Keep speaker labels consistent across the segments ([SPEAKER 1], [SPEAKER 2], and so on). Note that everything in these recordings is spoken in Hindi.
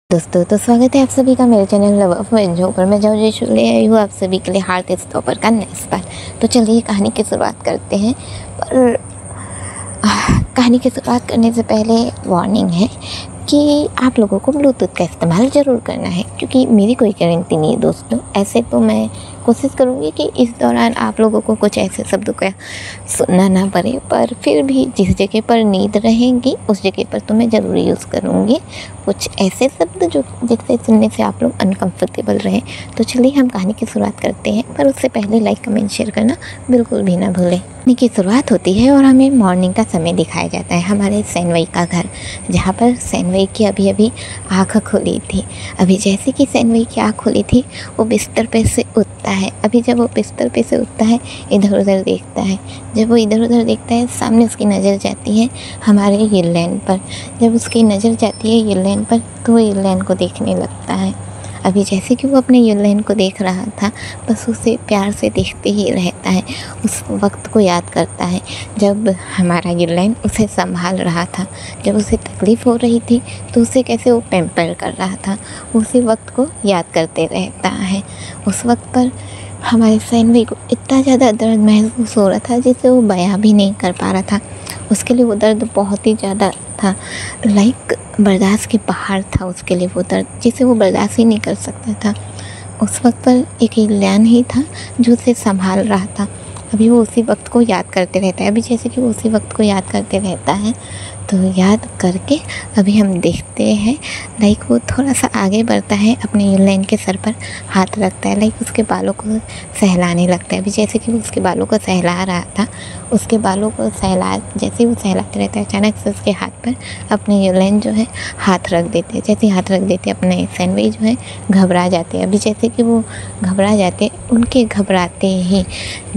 [SPEAKER 1] दोस्तों तो स्वागत है आप सभी का मेरे चैनल लव ऑफ व्यंजों पर। मैं जो ले आई हूँ आप सभी के लिए हार्ट स्टॉपर का नेक्स्ट पार्ट। तो चलिए कहानी की शुरुआत करते हैं। पर कहानी की शुरुआत करने से पहले वार्निंग है कि आप लोगों को ब्लूटूथ का इस्तेमाल ज़रूर करना है, क्योंकि मेरी कोई गारंटी नहीं है दोस्तों। ऐसे तो मैं कोशिश करूँगी कि इस दौरान आप लोगों को कुछ ऐसे शब्दों का सुनना ना पड़े, पर फिर भी जिस जगह पर नींद रहेगी उस जगह पर तो मैं ज़रूर यूज़ करूँगी कुछ ऐसे शब्द जो जिससे सुनने से आप लोग अनकम्फर्टेबल रहें। तो चलिए हम कहानी की शुरुआत करते हैं, पर उससे पहले लाइक कमेंट शेयर करना बिल्कुल भी ना भूलें। कहानी की शुरुआत होती है और हमें मॉर्निंग का समय दिखाया जाता है, हमारे सैनवई का घर, जहाँ पर सैनवई की अभी आँख खुली थी। अभी जैसे कि सैनवई की आँख खुली थी वो बिस्तर पे से उठता है। अभी जब वो बिस्तर पे से उठता है इधर उधर देखता है। जब वो इधर उधर देखता है सामने उसकी नज़र जाती है हमारे यिलैन पर। जब उसकी नज़र जाती है यिलैन पर तो वो यिलैन को देखने लगता है। अभी जैसे कि वो अपने यिलैन को देख रहा था बस उसे प्यार से देखते ही रहता है, उस वक्त को याद करता है जब हमारा यिलैन उसे संभाल रहा था, जब उसे तकलीफ़ हो रही थी तो उसे कैसे वो पैम्पर कर रहा था, उसी वक्त को याद करते रहता है। उस वक्त पर हमारे सैनवई को इतना ज़्यादा दर्द महसूस हो रहा था जिसे वो बयां भी नहीं कर पा रहा था। उसके लिए वो दर्द बहुत ही ज़्यादा था, लाइक बर्दाश्त के बाहर था उसके लिए वो दर्द, जिसे वो बर्दाश्त ही नहीं कर सकता था। उस वक्त पर एक यिलैन ही था जो उसे संभाल रहा था। अभी वो उसी वक्त को याद करते रहता है। अभी जैसे कि वो उसी वक्त को याद करते रहता है तो याद करके अभी हम देखते हैं लाइक वो थोड़ा सा आगे बढ़ता है, अपने यिलैन के सर पर हाथ रखता है, लाइक उसके बालों को सहलाने लगता है। अभी जैसे कि वो उसके बालों को सहला रहा था, उसके बालों को जैसे ही वो सहलाते रहता है अचानक से उसके हाथ पर अपने यिलैन जो है हाथ रख देते हैं। जैसे हाथ रख देते अपने सैनवई जो है घबरा जाते हैं। अभी जैसे कि वो घबरा जाते उनके घबराते ही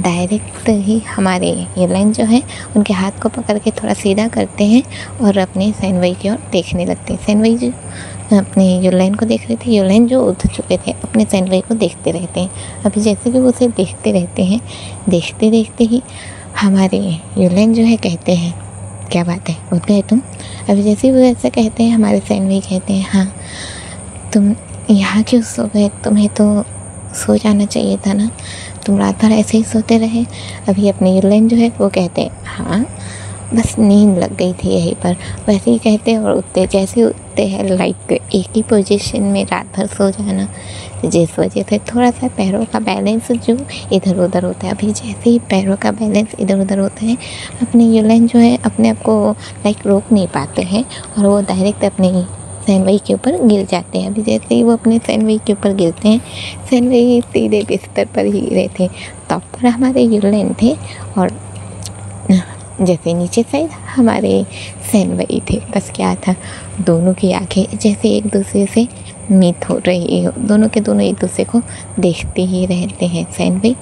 [SPEAKER 1] डायरेक्ट ही हमारे यिलैन जो है उनके हाथ को पकड़ के थोड़ा सीधा करते हैं और अपने सैनवई की ओर देखने लगते हैं। सैनवई जो अपने यिलैन को देख रहे थे, यिलैन जो उठ चुके थे अपने सैनवई को देखते रहते हैं। अभी जैसे कि वो उसे देखते रहते हैं, देखते देखते ही हमारे यिलैन जो है कहते हैं क्या बात है उठ गए तुम। अभी जैसे ही वो ऐसा कहते हैं हमारे सैनवई कहते हैं हाँ तुम यहाँ क्यों सो गए, तुम्हें तो सो जाना चाहिए था ना, तुम रात भर ऐसे ही सोते रहे। अभी अपने यिलैन जो है वो कहते हैं हाँ बस नींद लग गई थी यहीं पर, वैसे ही कहते हैं और उठते जैसे उठते हैं लाइक एक ही पोजीशन में रात भर सो जाना, जिस वजह से थोड़ा सा पैरों का बैलेंस जो इधर उधर होता है। अभी जैसे ही पैरों का बैलेंस इधर उधर होता है अपने यिलैन जो है अपने आप को लाइक रोक नहीं पाते हैं और वो डायरेक्ट अपने सैनवई के ऊपर गिर जाते हैं। अभी जैसे ही वो अपने सैनवई के ऊपर गिरते हैं सैनवई सीधे बिस्तर पर ही गिरे थे, टॉप पर हमारे यिलैन थे और जैसे नीचे साइड हमारे सैनवई थे। बस क्या था, दोनों की आंखें जैसे एक दूसरे से मीट हो रही हो, दोनों के दोनों एक दूसरे को देखते ही रहते हैं। सैनवई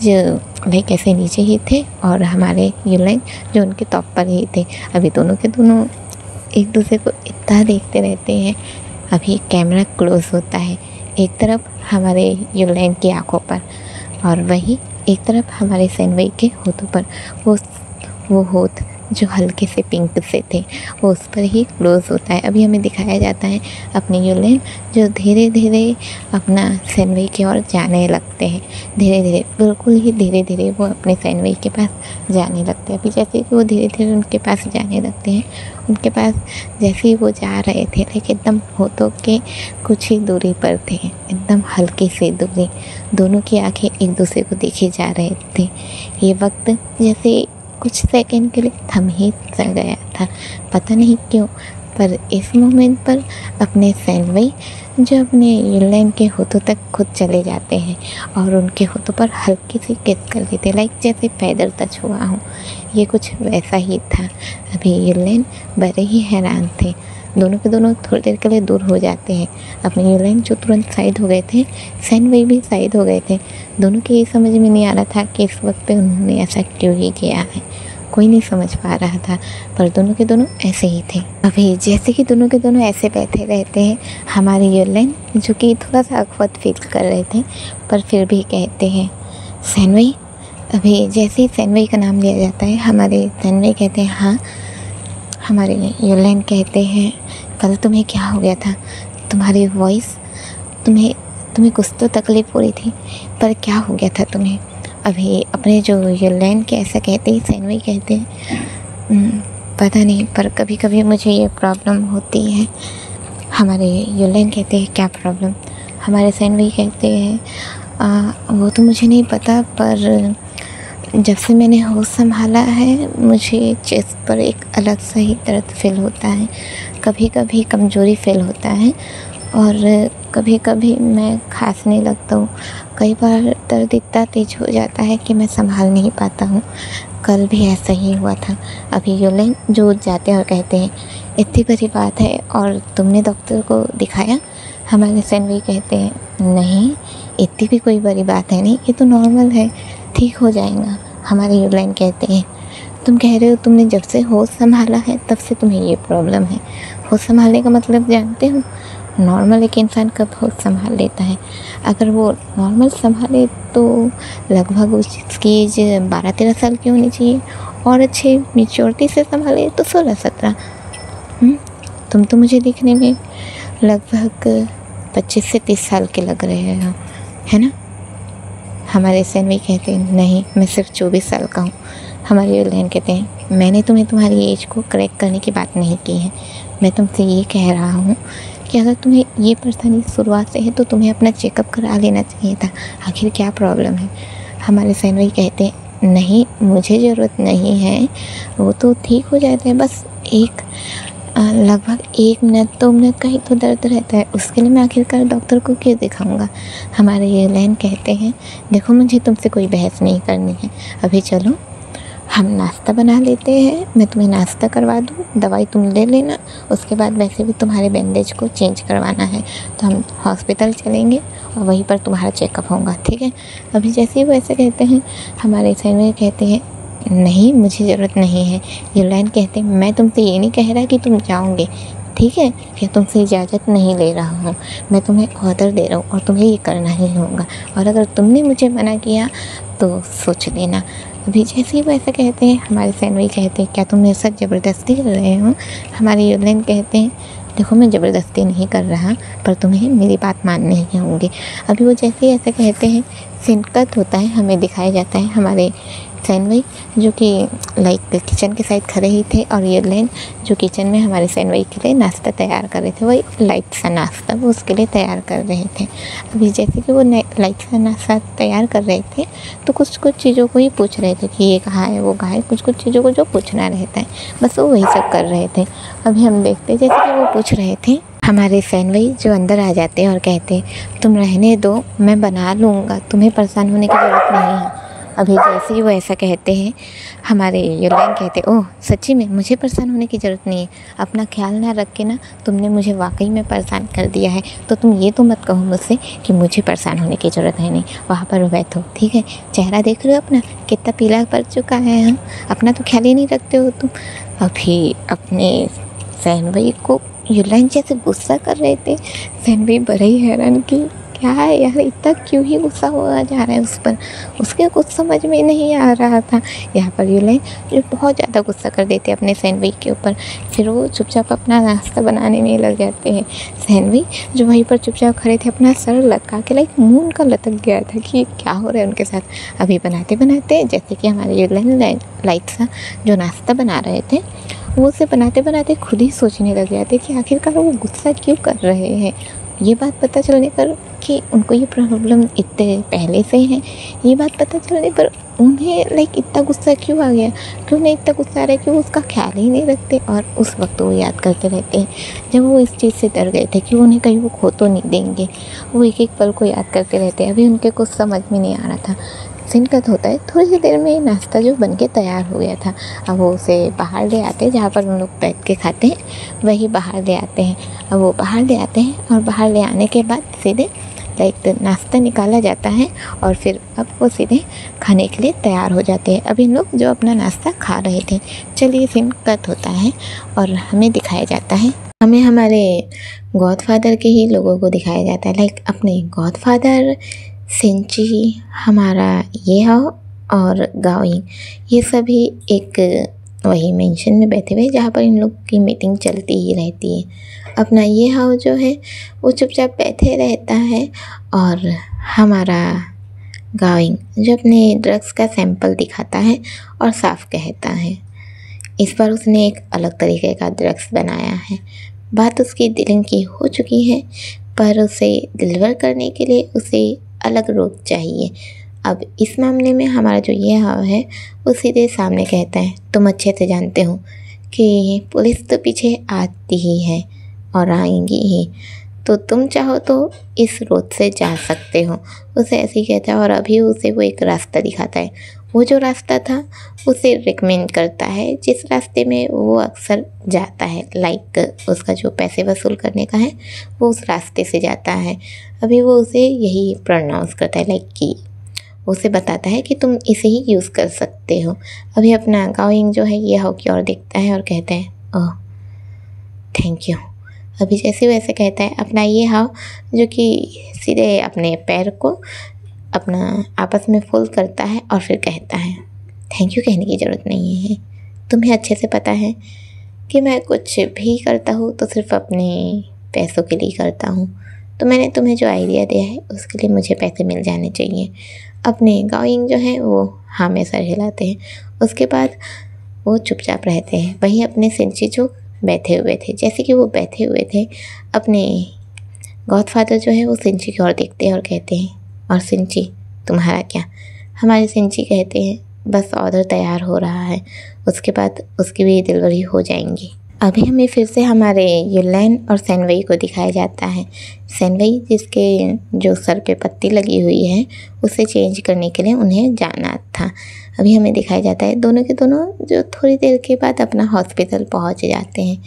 [SPEAKER 1] जो लाइक ऐसे नीचे ही थे और हमारे यिलैन जो उनके टॉप पर ही थे। अभी दोनों के दोनों एक दूसरे को इतना देखते रहते हैं। अभी कैमरा क्लोज होता है एक तरफ हमारे यिलैन की आँखों पर और वही एक तरफ हमारे सैनवई के होठों पर। वो होठ जो हल्के से पिंक से थे वो उस पर ही क्लोज होता है। अभी हमें दिखाया जाता है अपने यिलैन जो धीरे धीरे अपना सैनवई की ओर जाने लगते हैं, धीरे धीरे बिल्कुल ही धीरे धीरे वो अपने सैनवई के पास जाने लगते हैं। अभी जैसे कि वो धीरे धीरे उनके पास जाने लगते हैं, उनके पास जैसे ही वो जा रहे थे लेकिन एकदम होठों के कुछ ही दूरी पर थे, एकदम हल्की सी दूरी, दोनों की आंखें एक दूसरे को देखे जा रहे थे। ये वक्त जैसे कुछ सेकंड के लिए थम ही सा गया था, पता नहीं क्यों, पर इस मोमेंट पर अपने सैनवई जो अपने यिलैन के होठों तक खुद चले जाते हैं और उनके होठों पर हल्की सी किस कर देते लाइक जैसे पैदल टच हुआ हो, ये कुछ वैसा ही था। अभी यिलैन बड़े ही हैरान थे, दोनों के दोनों थोड़ी देर के लिए दूर हो जाते हैं। अपने यिलैन जो तुरंत साइड हो गए थे, सैनवई भी साइड हो गए थे। दोनों के ये समझ में नहीं आ रहा था कि इस वक्त पे उन्होंने ऐसा क्यों ही किया है, कोई नहीं समझ पा रहा था, पर दोनों के दोनों ऐसे ही थे। अभी जैसे कि दोनों के दोनों ऐसे बैठे रहते हैं हमारे यिलैन जो कि थोड़ा सा अकवत फील कर रहे थे पर फिर भी कहते हैं सैनवई। अभी जैसे ही सैनवई का नाम लिया जाता है हमारे सैनवई कहते हैं हाँ। हमारे यिलैन कहते हैं कल तुम्हें क्या हो गया था, तुम्हारी वॉइस, तुम्हें कुछ तो तकलीफ़ हो रही थी, पर क्या हो गया था तुम्हें? अभी अपने जो यूलेन के ऐसा कहते हैं, सैनवी कहते हैं, पता नहीं, पर कभी कभी मुझे ये प्रॉब्लम होती है। हमारे यूलेन कहते हैं क्या प्रॉब्लम? हमारे सैनवी कहते हैं वो तो मुझे नहीं पता, पर जब से मैंने होश संभाला है मुझे चेस्ट पर एक अलग सा ही दर्द फील होता है, कभी कभी कमज़ोरी फील होता है और कभी कभी मैं खांसने लगता हूँ। कई बार दर्द इतना तेज़ हो जाता है कि मैं संभाल नहीं पाता हूँ। कल भी ऐसा ही हुआ था। अभी यूलेन जो जाते हैं और कहते हैं इतनी बड़ी बात है और तुमने डॉक्टर को दिखाया? हमारे सैनवी कहते हैं नहीं, इतनी भी कोई बड़ी बात है नहीं, ये तो नॉर्मल है, ठीक हो जाएगा। हमारे यूलेन कहते हैं तुम कह रहे हो तुमने जब से होश संभाला है तब से तुम्हें ये प्रॉब्लम है। होश संभालने का मतलब जानते हो? नॉर्मल एक इंसान कब होश संभाल लेता है? अगर वो नॉर्मल संभाले तो लगभग उसकी एज 12-13 साल की होनी चाहिए और अच्छे मेच्योरिटी से संभाले तो 16-17। तुम तो मुझे दिखने में लगभग 25 से 30 साल के लग रहे हो, है ना? हमारे सैनवी कहते हैं नहीं, मैं सिर्फ 24 साल का हूँ। हमारे यूलेन कहते हैं मैंने तुम्हारी एज को करेक्ट करने की बात नहीं की है, मैं तुमसे ये कह रहा हूँ कि अगर तुम्हें ये परेशानी शुरुआत से है तो तुम्हें अपना चेकअप करा लेना चाहिए था। आखिर क्या प्रॉब्लम है? हमारे सैनवी कहते हैं नहीं, मुझे ज़रूरत नहीं है, वो तो ठीक हो जाता है, बस लगभग 1 मिनट 2 मिनट का ही तो दर्द रहता है, उसके लिए मैं आखिरकार डॉक्टर को क्यों दिखाऊंगा? हमारे यूलेन कहते हैं देखो मुझे तुमसे कोई बहस नहीं करनी है, अभी चलो हम नाश्ता बना लेते हैं, मैं तुम्हें नाश्ता करवा दूँ, दवाई तुम ले लेना, उसके बाद वैसे भी तुम्हारे बैंडेज को चेंज करवाना है तो हम हॉस्पिटल चलेंगे और वहीं पर तुम्हारा चेकअप होगा, ठीक है? अभी जैसे ही वो ऐसे कहते हैं हमारे सैनवी कहते हैं नहीं, मुझे ज़रूरत नहीं है। यूलेन कहते हैं मैं तुमसे ये नहीं कह रहा कि तुम जाओगे, ठीक है? मैं तुमसे इजाज़त नहीं ले रहा हूँ, मैं तुम्हें ऑर्डर दे रहा हूँ और तुम्हें ये करना ही होगा, और अगर तुमने मुझे मना किया तो सोच लेना। अभी जैसे ही वो ऐसा कहते हैं हमारे सैनवी कहते हैं क्या तुम मेरे साथ ज़बरदस्ती कर रहे हो? हमारे यूलेन कहते हैं देखो मैं ज़बरदस्ती नहीं कर रहा, पर तुम्हें मेरी बात माननी ही होगी। अभी वो जैसे ही ऐसा कहते हैं सीन कट होता है, हमें दिखाया जाता है हमारे सैनवी जो कि लाइक किचन के साइड खड़े ही थे और यूलेन जो किचन में हमारे सैनवी के लिए नाश्ता तैयार कर रहे थे, वही लाइट सा नाश्ता वो उसके लिए तैयार कर रहे थे। अभी जैसे कि वो लाइट सा नाश्ता तैयार कर रहे थे तो कुछ चीज़ों को ही पूछ रहे थे कि ये कहाँ है वो कहाँ है, कुछ चीज़ों को जो पूछना रहता है बस वो वही सब कर रहे थे। अभी हम देखते जैसे कि वो पूछ रहे थे, हमारे सैनवी जो अंदर आ जाते हैं और कहते हैं तुम रहने दो, मैं बना लूँगा, तुम्हें परेशान होने की ज़रूरत नहीं है। अभी जैसे ही वो ऐसा कहते हैं हमारे यूलेन कहते ओह सच्ची में मुझे परेशान होने की ज़रूरत नहीं है, अपना ख्याल ना रख के ना तुमने मुझे वाकई में परेशान कर दिया है, तो तुम ये तो मत कहो मुझसे कि मुझे परेशान होने की ज़रूरत है नहीं, वहाँ पर बैठो, ठीक है? चेहरा देख रहे हो अपना कितना पीला पड़ चुका है, हम अपना तो ख्याल ही नहीं रखते हो तुम। अभी अपने सैनवी को यूलेन जैसे गुस्सा कर रहे थे, सैनवी बड़े ही हैरान की क्या है यार, इतना क्यों ही गुस्सा हुआ जा रहा है उस पर, उसके कुछ समझ में नहीं आ रहा था। यहाँ पर यूलेन जो बहुत ज़्यादा गुस्सा कर देते अपने सैनवी के ऊपर, फिर वो चुपचाप अपना नाश्ता बनाने में लग जाते हैं। सैनवी जो वहीं पर चुपचाप खड़े थे अपना सर लटका के लाइक मुंह का लटक गया था कि क्या हो रहा है उनके साथ। अभी बनाते बनाते जैसे कि हमारे यूलेन लाइट सा जो नाश्ता बना रहे थे वो उसे बनाते बनाते खुद ही सोचने लग जाते कि आखिरकार वो गुस्सा क्यों कर रहे हैं। ये बात पता चलने पर कि उनको ये प्रॉब्लम इतने पहले से है, ये बात पता चलने पर उन्हें लाइक इतना गुस्सा क्यों आ गया, क्यों नहीं इतना गुस्सा आ रहा है कि वो उसका ख्याल ही नहीं रखते और उस वक्त वो याद करते रहते हैं जब वो इस चीज़ से डर गए थे कि उन्हें कहीं वो खो तो नहीं देंगे, वो एक एक पल को याद करते रहते हैं। अभी उनके कुछ समझ में नहीं आ रहा था। सिनकत होता है थोड़ी सी देर में नाश्ता जो बन के तैयार हो गया था, अब वो उसे बाहर ले आते हैं जहाँ पर उन लोग बैठ के खाते हैं, वही बाहर ले आते हैं। अब वो बाहर ले आते हैं और बाहर ले आने के बाद सीधे लाइक नाश्ता निकाला जाता है और फिर अब वो सीधे खाने के लिए तैयार हो जाते हैं। अभी लोग जो अपना नाश्ता खा रहे थे, चलिए सीन कट होता है और हमें दिखाया जाता है, हमें हमारे गॉडफादर के ही लोगों को दिखाया जाता है, लाइक अपने गॉडफादर सेंची, हमारा ये हाओ और गाओइंग, ये सभी एक वही मेंशन में बैठे हुए जहाँ पर इन लोग की मीटिंग चलती ही रहती है। अपना ये हाउ जो है वो चुपचाप बैठे रहता है और हमारा गाविंग जो अपने ड्रग्स का सैंपल दिखाता है और साफ कहता है इस बार उसने एक अलग तरीके का ड्रग्स बनाया है। बात उसकी डीलिंग की हो चुकी है पर उसे डिलीवर करने के लिए उसे अलग रोग चाहिए। अब इस मामले में हमारा जो ये हाव है वो सीधे सामने कहता है तुम अच्छे से जानते हो कि पुलिस तो पीछे आती ही है और आएंगी ही, तो तुम चाहो तो इस रोड से जा सकते हो। उसे ऐसे ही कहता है और अभी उसे वो एक रास्ता दिखाता है। वो जो रास्ता था उसे रिकमेंड करता है जिस रास्ते में वो अक्सर जाता है, लाइक उसका जो पैसे वसूल करने का है वो उस रास्ते से जाता है। अभी वो उसे यही प्रोनाउंस करता है, लाइक कि उसे बताता है कि तुम इसे ही यूज़ कर सकते हो। अभी अपना गाविंग जो है ये हाउ की ओर देखता है और कहता है ओह थैंक यू। अभी जैसे वैसे कहता है अपना ये हाव जो कि सीधे अपने पैर को अपना आपस में फोल्ड करता है और फिर कहता है थैंक यू कहने की ज़रूरत नहीं है, तुम्हें अच्छे से पता है कि मैं कुछ भी करता हूँ तो सिर्फ अपने पैसों के लिए करता हूँ, तो मैंने तुम्हें जो आइडिया दिया है उसके लिए मुझे पैसे मिल जाने चाहिए। अपने गाविंग जो है वो हाँ में सर हिलाते हैं। उसके बाद वो चुपचाप रहते हैं। वहीं अपने सिंची जो बैठे हुए थे, जैसे कि वो बैठे हुए थे अपने गॉडफादर जो है वो सिंची की ओर देखते हैं और कहते हैं और सिंची तुम्हारा क्या? हमारे सिंची कहते हैं बस ऑर्डर तैयार हो रहा है, उसके बाद उसकी भी डिलीवरी हो जाएंगी। अभी हमें फिर से हमारे युलैन और सैनवई को दिखाया जाता है। सैनवई जिसके जो सर पे पट्टी लगी हुई है उसे चेंज करने के लिए उन्हें जाना था। अभी हमें दिखाया जाता है दोनों के दोनों जो थोड़ी देर के बाद अपना हॉस्पिटल पहुंच जाते हैं।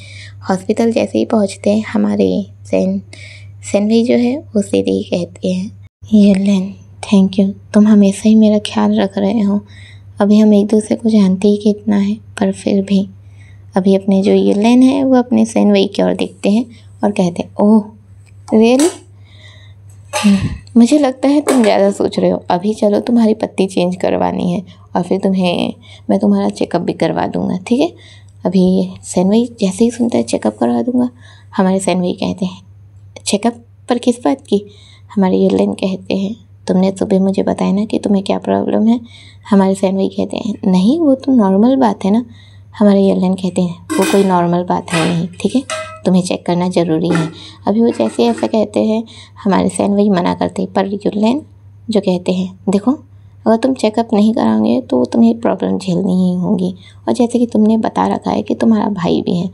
[SPEAKER 1] हॉस्पिटल जैसे ही पहुंचते हैं हमारे सैनवई जो है वो सीधे ही कहते हैं युलैन थैंक यू, तुम हमेशा ही मेरा ख्याल रख रहे हो। अभी हम एक दूसरे को जानते ही कितना है पर फिर भी। अभी अपने जो युलैन है वो अपने सैनवई की ओर देखते हैं और कहते हैं ओह रियली, मुझे लगता है तुम ज़्यादा सोच रहे हो। अभी चलो तुम्हारी पट्टी चेंज करवानी है और फिर मैं तुम्हारा चेकअप भी करवा दूँगा, ठीक है। अभी सैनवई जैसे ही सुनता है चेकअप करवा दूँगा, हमारे सैनवई कहते हैं चेकअप पर किस बात की? हमारे युलैन कहते हैं तुमने सुबह मुझे बताया ना कि तुम्हें क्या प्रॉब्लम है। हमारे सैनवई कहते हैं नहीं वो तो नॉर्मल बात है ना। हमारे युलैन कहते हैं वो कोई नॉर्मल बात है नहीं, ठीक है, तुम्हें चेक करना ज़रूरी है। अभी वो जैसे ऐसा कहते हैं हमारे सैनवई मना करते हैं पर युलैन जो कहते हैं देखो अगर तुम चेकअप नहीं कराओगे तो तुम्हें प्रॉब्लम झेलनी ही होगी, और जैसे कि तुमने बता रखा है कि तुम्हारा भाई भी है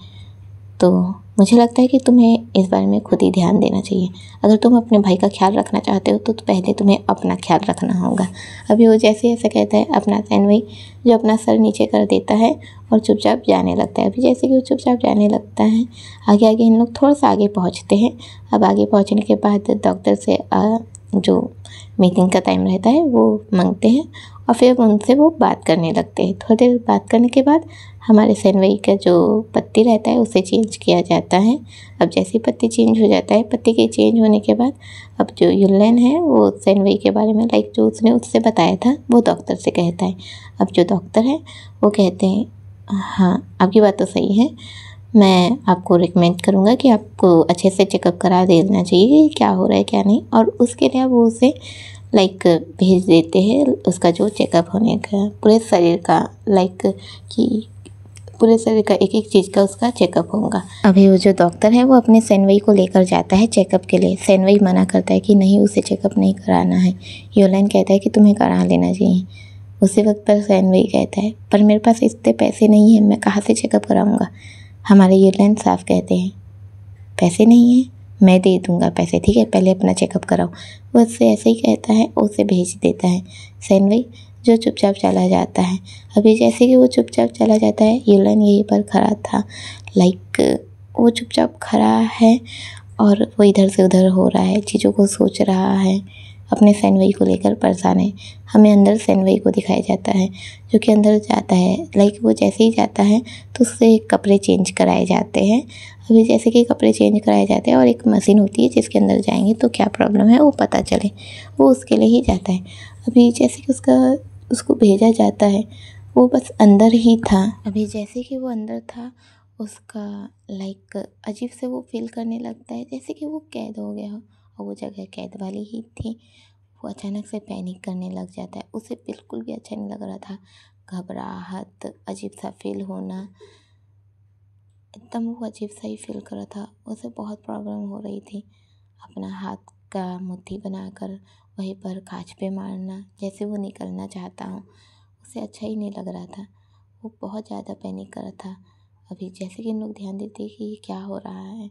[SPEAKER 1] तो मुझे लगता है कि तुम्हें इस बारे में खुद ही ध्यान देना चाहिए। अगर तुम अपने भाई का ख्याल रखना चाहते हो तो पहले तुम्हें अपना ख्याल रखना होगा। अभी वो जैसे ऐसा कहता है अपना सैनवई जो अपना सर नीचे कर देता है और चुपचाप जाने लगता है। अभी जैसे कि वो चुपचाप जाने लगता है आगे आगे इन लोग थोड़ा सा आगे पहुँचते हैं। अब आगे पहुँचने के बाद डॉक्टर से जो मीटिंग का टाइम रहता है वो मांगते हैं और फिर उनसे वो बात करने लगते हैं। थोड़ी देर बात करने के बाद हमारे सैनवई का जो पट्टी रहता है उसे चेंज किया जाता है। अब जैसे पट्टी चेंज हो जाता है, पट्टी के चेंज होने के बाद अब जो युलैन है वो सैनवई के बारे में लाइक जो उसने उससे बताया था वो डॉक्टर से कहता है। अब जो डॉक्टर है वो कहते हैं हाँ आपकी बात तो सही है, मैं आपको रिकमेंड करूँगा कि आपको अच्छे से चेकअप करा देना चाहिए कि क्या हो रहा है क्या नहीं, और उसके लिए वो उसे लाइक भेज देते हैं उसका जो चेकअप होने का पूरे शरीर का, लाइक कि पूरे शरीर का एक एक चीज़ का उसका चेकअप होगा। अभी वो जो डॉक्टर है वो अपने सैनवई को लेकर जाता है चेकअप के लिए। सैनवई मना करता है कि नहीं उसे चेकअप नहीं कराना है। युलैन कहता है कि तुम्हें करा लेना चाहिए। उसी वक्त पर सैनवई कहता है पर मेरे पास इतने पैसे नहीं है, मैं कहाँ से चेकअप कराऊँगा। हमारे युलैन साफ कहते हैं पैसे नहीं है, मैं दे दूँगा पैसे, ठीक है, पहले अपना चेकअप कराओ। वो उससे ऐसे ही कहता है, उसे भेज देता है। सैनवई जो चुपचाप चला जाता है। अभी जैसे कि वो चुपचाप चला जाता है युलैन यहीं पर खड़ा था, लाइक वो चुपचाप खड़ा है और वो इधर से उधर हो रहा है, चीज़ों को सोच रहा है, अपने सैनवई को लेकर परेशान है। हमें अंदर सैनवई को दिखाया जाता है जो कि अंदर जाता है, लाइक वो जैसे ही जाता है तो उससे कपड़े चेंज कराए जाते हैं। अभी जैसे कि कपड़े चेंज कराए जाते हैं और एक मशीन होती है जिसके अंदर जाएंगे तो क्या प्रॉब्लम है वो पता चले, वो उसके लिए ही जाता है। अभी जैसे कि उसको भेजा जाता है वो बस अंदर ही था। अभी जैसे कि वो अंदर था, उसका लाइक अजीब से वो फील करने लगता है जैसे कि वो कैद हो गया हो, और वो जगह कैद वाली ही थी। वो अचानक से पैनिक करने लग जाता है। उसे बिल्कुल भी अच्छा नहीं लग रहा था। घबराहट, अजीब सा फील होना, एकदम वो अजीब सा ही फील कर रहा था। उसे बहुत प्रॉब्लम हो रही थी। अपना हाथ का मुट्ठी बनाकर वहीं पर कांच पे मारना, जैसे वो निकलना चाहता हूँ, उसे अच्छा ही नहीं लग रहा था। वो बहुत ज़्यादा पैनिक कर रहा था। अभी जैसे कि उन लोग ध्यान देते कि ये क्या हो रहा है,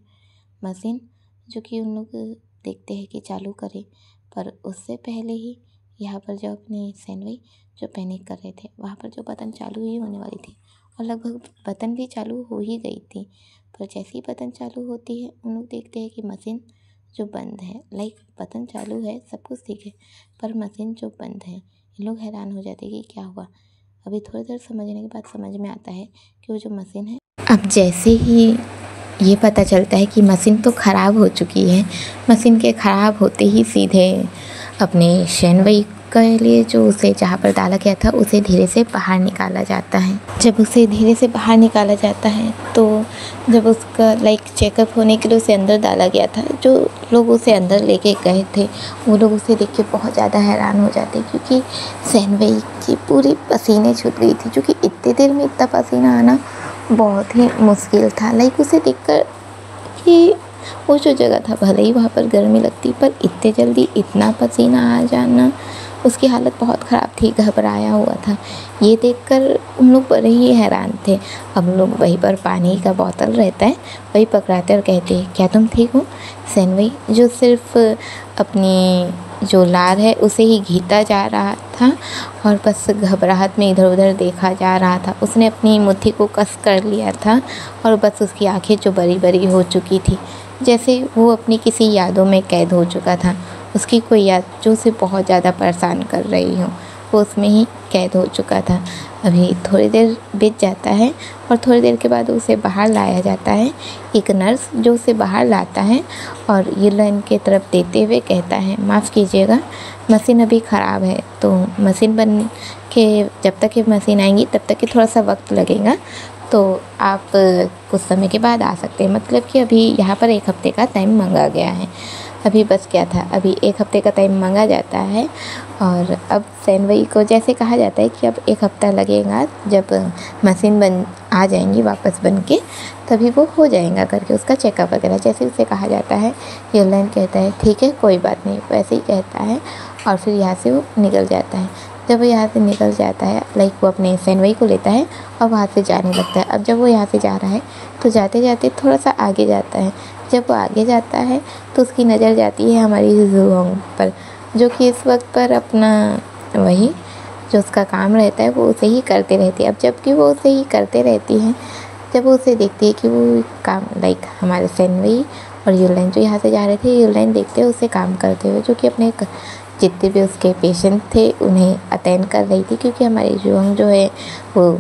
[SPEAKER 1] मशीन जो कि उन लोग देखते हैं कि चालू करे, पर उससे पहले ही यहाँ पर जो अपने सैनवई जो पैनिक कर रहे थे, वहाँ पर जो बटन चालू ही होने वाली थी, और लगभग बटन भी चालू हो ही गई थी। पर जैसे ही बटन चालू होती है, उन लोग देखते हैं कि मशीन जो बंद है, लाइक बटन चालू है, सब कुछ ठीक है, पर मशीन जो बंद है। ये लोग हैरान हो जाते हैं कि क्या हुआ। अभी थोड़ी देर समझने के बाद समझ में आता है कि वो जो मशीन है, अब जैसे ही ये पता चलता है कि मशीन तो ख़राब हो चुकी है, मशीन के ख़राब होते ही सीधे अपने शैनवई के लिए जो उसे जहाँ पर डाला गया था, उसे धीरे से बाहर निकाला जाता है। जब उसे धीरे से बाहर निकाला जाता है, तो जब उसका लाइक चेकअप होने के लिए उसे अंदर डाला गया था, जो लोग उसे अंदर लेके गए थे, वो लोग उसे देख के बहुत ज़्यादा हैरान हो जाते, क्योंकि शैनवई की पूरी पसीने छूट गई थी। क्योंकि इतनी देर में इतना पसीना आना बहुत ही मुश्किल था। लाइक उसे देखकर कि वो जो जगह था, भले ही वहाँ पर गर्मी लगती, पर इतने जल्दी इतना पसीना आ जाना, उसकी हालत बहुत ख़राब थी, घबराया हुआ था। ये देखकर उन लोग बड़े ही हैरान थे। अब लोग वहीं पर पानी का बोतल रहता है, वही पकड़ाते और कहते हैं, क्या तुम ठीक हो? शैनवई जो सिर्फ अपनी जो लार है उसे ही घीता जा रहा था, और बस घबराहट में इधर उधर देखा जा रहा था। उसने अपनी मुट्ठी को कस कर लिया था, और बस उसकी आंखें जो बड़ी बड़ी हो चुकी थी, जैसे वो अपनी किसी यादों में कैद हो चुका था। उसकी कोई याद जो उसे बहुत ज़्यादा परेशान कर रही हो, वो उसमें ही कैद हो चुका था। अभी थोड़ी देर बीत जाता है, और थोड़ी देर के बाद उसे बाहर लाया जाता है। एक नर्स जो उसे बाहर लाता है और यूलाइन की तरफ देते हुए कहता है, माफ़ कीजिएगा, मशीन अभी ख़राब है, तो मशीन बन के जब तक ये मशीन आएंगी तब तक कि थोड़ा सा वक्त लगेगा, तो आप कुछ समय के बाद आ सकते हैं। मतलब कि अभी यहाँ पर 1 हफ़्ते का टाइम मांगा गया है। अभी बस क्या था, अभी 1 हफ़्ते का टाइम मांगा जाता है, और अब शैनवई को जैसे कहा जाता है कि अब 1 हफ़्ता लगेगा, जब मशीन बन आ जाएंगी वापस बन के, तभी वो हो जाएगा करके उसका चेकअप वगैरह, जैसे उसे कहा जाता है। यूलाइन कहता है, ठीक है, कोई बात नहीं, वैसे ही कहता है, और फिर यहाँ से वो निकल जाता है। जब वो यहाँ से निकल जाता है, लाइक वो अपने शैनवई को लेता है और वहाँ से जाने लगता है। अब जब वो यहाँ से जा रहा है, तो जाते जाते थोड़ा सा आगे जाता है। जब वो आगे जाता है, तो उसकी नज़र जाती है हमारी जुओंग पर, जो कि इस वक्त पर अपना वही जो उसका काम रहता है वो उसे ही करते रहती है। अब जबकि वो उसे ही करते रहती है, जब वो उसे देखती है कि वो काम लाइक हमारे शैनवई और यूलाइन जो यहाँ से जा रहे थे, यूलाइन देखते हैं उसे काम करते हुए, जो कि अपने जितने भी उसके पेशेंट थे उन्हें अटेंड कर रही थी। क्योंकि हमारी जुओंग जो है वो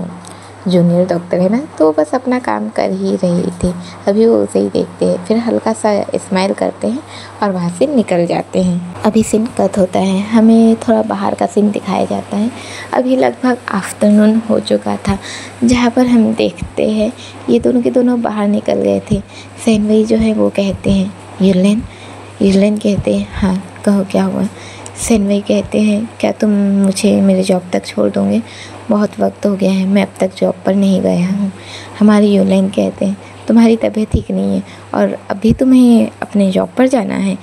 [SPEAKER 1] जूनियर डॉक्टर है ना, तो बस अपना काम कर ही रही थी। अभी वो उसे ही देखते हैं, फिर हल्का सा स्माइल करते हैं और वहाँ से निकल जाते हैं। अभी सीन कट होता है, हमें थोड़ा बाहर का सीन दिखाया जाता है। अभी लगभग आफ्टरनून हो चुका था, जहाँ पर हम देखते हैं ये दोनों के दोनों बाहर निकल गए थे। शैनवई जो है वो कहते हैं, यूलाइन, यूलाइन कहते हैं, हाँ कहो क्या हुआ? शैनवई कहते हैं, क्या तुम मुझे मेरे जॉब तक छोड़ दोगे? बहुत वक्त हो गया है, मैं अब तक जॉब पर नहीं गया हूँ। हमारी यूलाइन कहते हैं, तुम्हारी तबीयत ठीक नहीं है और अभी तुम्हें अपने जॉब पर जाना है।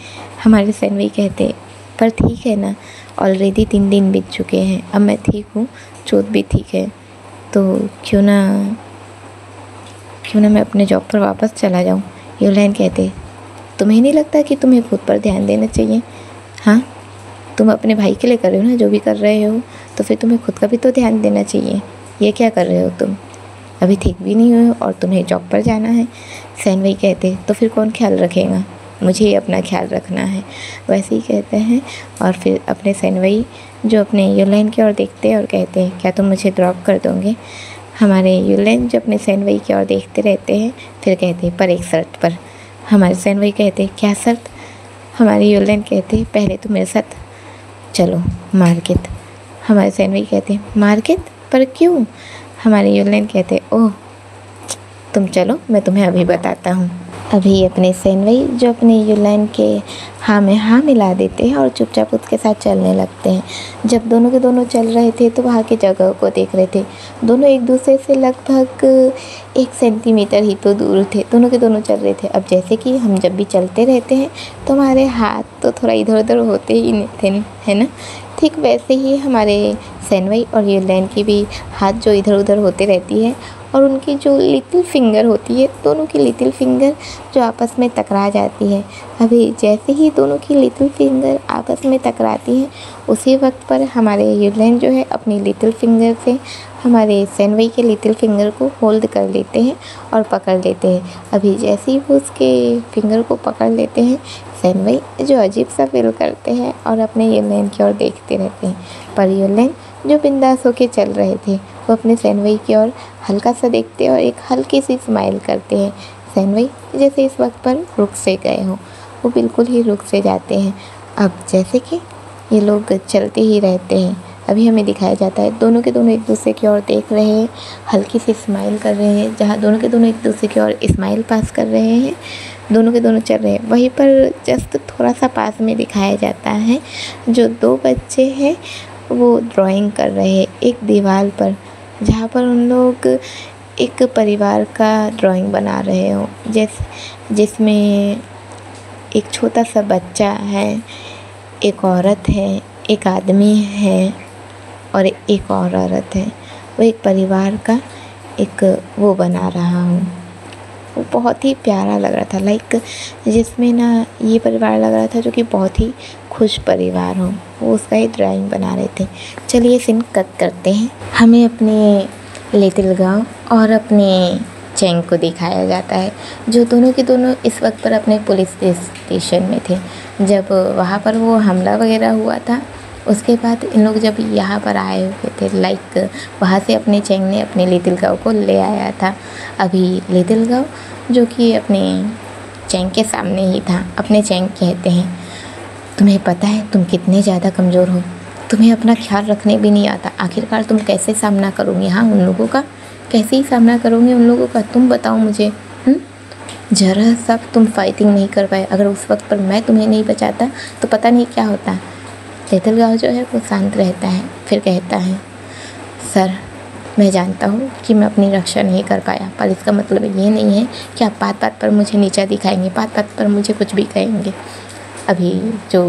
[SPEAKER 1] हमारे शैनवई कहते, पर ठीक है ना, ऑलरेडी 3 दिन बीत चुके हैं, अब मैं ठीक हूँ, चोट भी ठीक है, तो क्यों ना मैं अपने जॉब पर वापस चला जाऊँ। यूलाइन कहते, तुम्हें नहीं लगता कि तुम्हें खुद पर ध्यान देना चाहिए? हाँ, तुम अपने भाई के लिए कर रहे हो ना जो भी कर रहे हो, तो फिर तुम्हें खुद का भी तो ध्यान देना चाहिए। ये क्या कर रहे हो तुम? अभी ठीक भी नहीं हो और तुम्हें जॉब पर जाना है। शैनवई कहते, तो फिर कौन ख्याल रखेगा? मुझे ही अपना ख्याल रखना है। वैसे ही कहते हैं, और फिर अपने शैनवई जो अपने यूलाइन की ओर देखते हैं और कहते हैं, क्या तुम मुझे ड्रॉप कर दोगे? हमारे यूलाइन जो अपने शैनवई की ओर देखते रहते हैं, फिर कहते हैं, पर एक शर्त पर। हमारे शैनवई कहते, क्या शर्त? हमारी यूलाइन कहते, पहले तो मेरे साथ चलो मार्केट। हमारे शैनवई कहते हैं, मार्केट? पर क्यों? हमारे यूलेन कहते, ओह तुम चलो, मैं तुम्हें अभी बताता हूँ। अभी अपने सेनवई जो अपने यूलाइन के हाँ में हाँ मिला देते हैं और चुपचाप उसके साथ चलने लगते हैं। जब दोनों के दोनों चल रहे थे तो वहाँ की जगह को देख रहे थे। दोनों एक दूसरे से लगभग 1 सेंटीमीटर ही तो दूर थे। दोनों के दोनों चल रहे थे। अब जैसे कि हम जब भी चलते रहते हैं तो हमारे हाथ तो थोड़ा इधर उधर होते ही नहीं थे, है ना। ठीक वैसे ही हमारे सेनवई और यूलाइन की भी हाथ जो इधर उधर होते रहती है और उनकी जो लिटिल फिंगर होती है, दोनों की लिटिल फिंगर जो आपस में टकरा जाती है। अभी जैसे ही दोनों की लिटिल फिंगर आपस में टकराती हैं उसी वक्त पर हमारे यूलाइन जो है अपनी लिटिल फिंगर से हमारे सेनवई के लिटिल फिंगर को होल्ड कर लेते हैं और पकड़ लेते हैं। अभी जैसे ही वो उसके फिंगर को पकड़ लेते हैं, सेनवई जो अजीब सा फील करते हैं और अपने यूलाइन की ओर देखते रहते हैं। पर यूलाइन जो बिंदास होके चल रहे थे वो अपने सेनवई की ओर हल्का सा देखते और एक हल्की सी स्माइल करते हैं। सेनवई जैसे इस वक्त पर रुक से गए हों, वो बिल्कुल ही रुक से जाते हैं। अब जैसे कि ये लोग चलते ही रहते हैं, अभी हमें दिखाया जाता है दोनों के दोनों एक दूसरे की ओर देख रहे हैं, हल्की सी स्माइल कर रहे हैं। जहाँ दोनों के दोनों एक दूसरे की ओर स्माइल पास कर रहे हैं, दोनों के दोनों चल रहे हैं, वहीं पर जस्ट थोड़ा सा पास में दिखाया जाता है जो 2 बच्चे हैं वो ड्राइंग कर रहे हैं एक दीवार पर, जहाँ पर उन लोग एक परिवार का ड्राइंग बना रहे हो, जिसमें एक छोटा सा बच्चा है, एक औरत है, एक आदमी है और एक और औरत है। वो एक परिवार का एक वो बना रहा हूँ। वो बहुत ही प्यारा लग रहा था, लाइक जिसमें ना ये परिवार लग रहा था जो कि बहुत ही खुश परिवार हो, वो उसका ही ड्राइंग बना रहे थे। चलिए सीन कट करते हैं। हमें अपने लिटिल गांव और अपने चैंग को दिखाया जाता है जो दोनों के दोनों इस वक्त पर अपने पुलिस स्टेशन में थे। जब वहाँ पर वो हमला वगैरह हुआ था उसके बाद इन लोग जब यहाँ पर आए हुए थे, लाइक वहाँ से अपने चैंग ने अपने लिटिल गांव को ले आया था। अभी लिटिल गांव जो कि अपने चैंग के सामने ही था। अपने चैंग कहते हैं, तुम्हें पता है तुम कितने ज़्यादा कमज़ोर हो, तुम्हें अपना ख्याल रखने भी नहीं आता, आखिरकार तुम कैसे सामना करोगे हाँ उन लोगों का, कैसे ही सामना करोगे उन लोगों का, तुम बताओ मुझे। जरा सब तुम फाइटिंग नहीं कर पाए, अगर उस वक्त पर मैं तुम्हें नहीं बचाता तो पता नहीं क्या होता। लिटिल गांव जो है वो शांत रहता है, फिर कहता है, सर मैं जानता हूँ कि मैं अपनी रक्षा नहीं कर पाया, पर इसका मतलब ये नहीं है कि आप बात बात पर मुझे नीचा दिखाएंगे, बात बात पर मुझे कुछ भी कहेंगे। अभी जो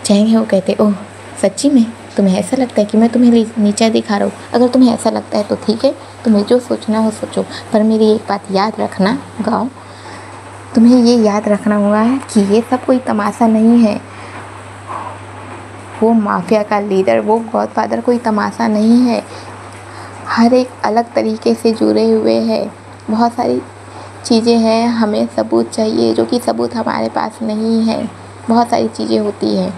[SPEAKER 1] चैंग है वो कहते, ओह सच्ची में तुम्हें ऐसा लगता है कि मैं तुम्हें नीचा दिखा रहा हूँ? अगर तुम्हें ऐसा लगता है तो ठीक है, तुम्हें जो सोचना हो सोचो, पर मेरी एक बात याद रखना गाँव, तुम्हें ये याद रखना हुआ है कि ये सब कोई तमाशा नहीं है। वो माफिया का लीडर, वो गॉडफादर कोई तमाशा नहीं है। हर एक अलग तरीके से जुड़े हुए हैं, बहुत सारी चीज़ें हैं, हमें सबूत चाहिए जो कि सबूत हमारे पास नहीं है। बहुत सारी चीज़ें होती हैं।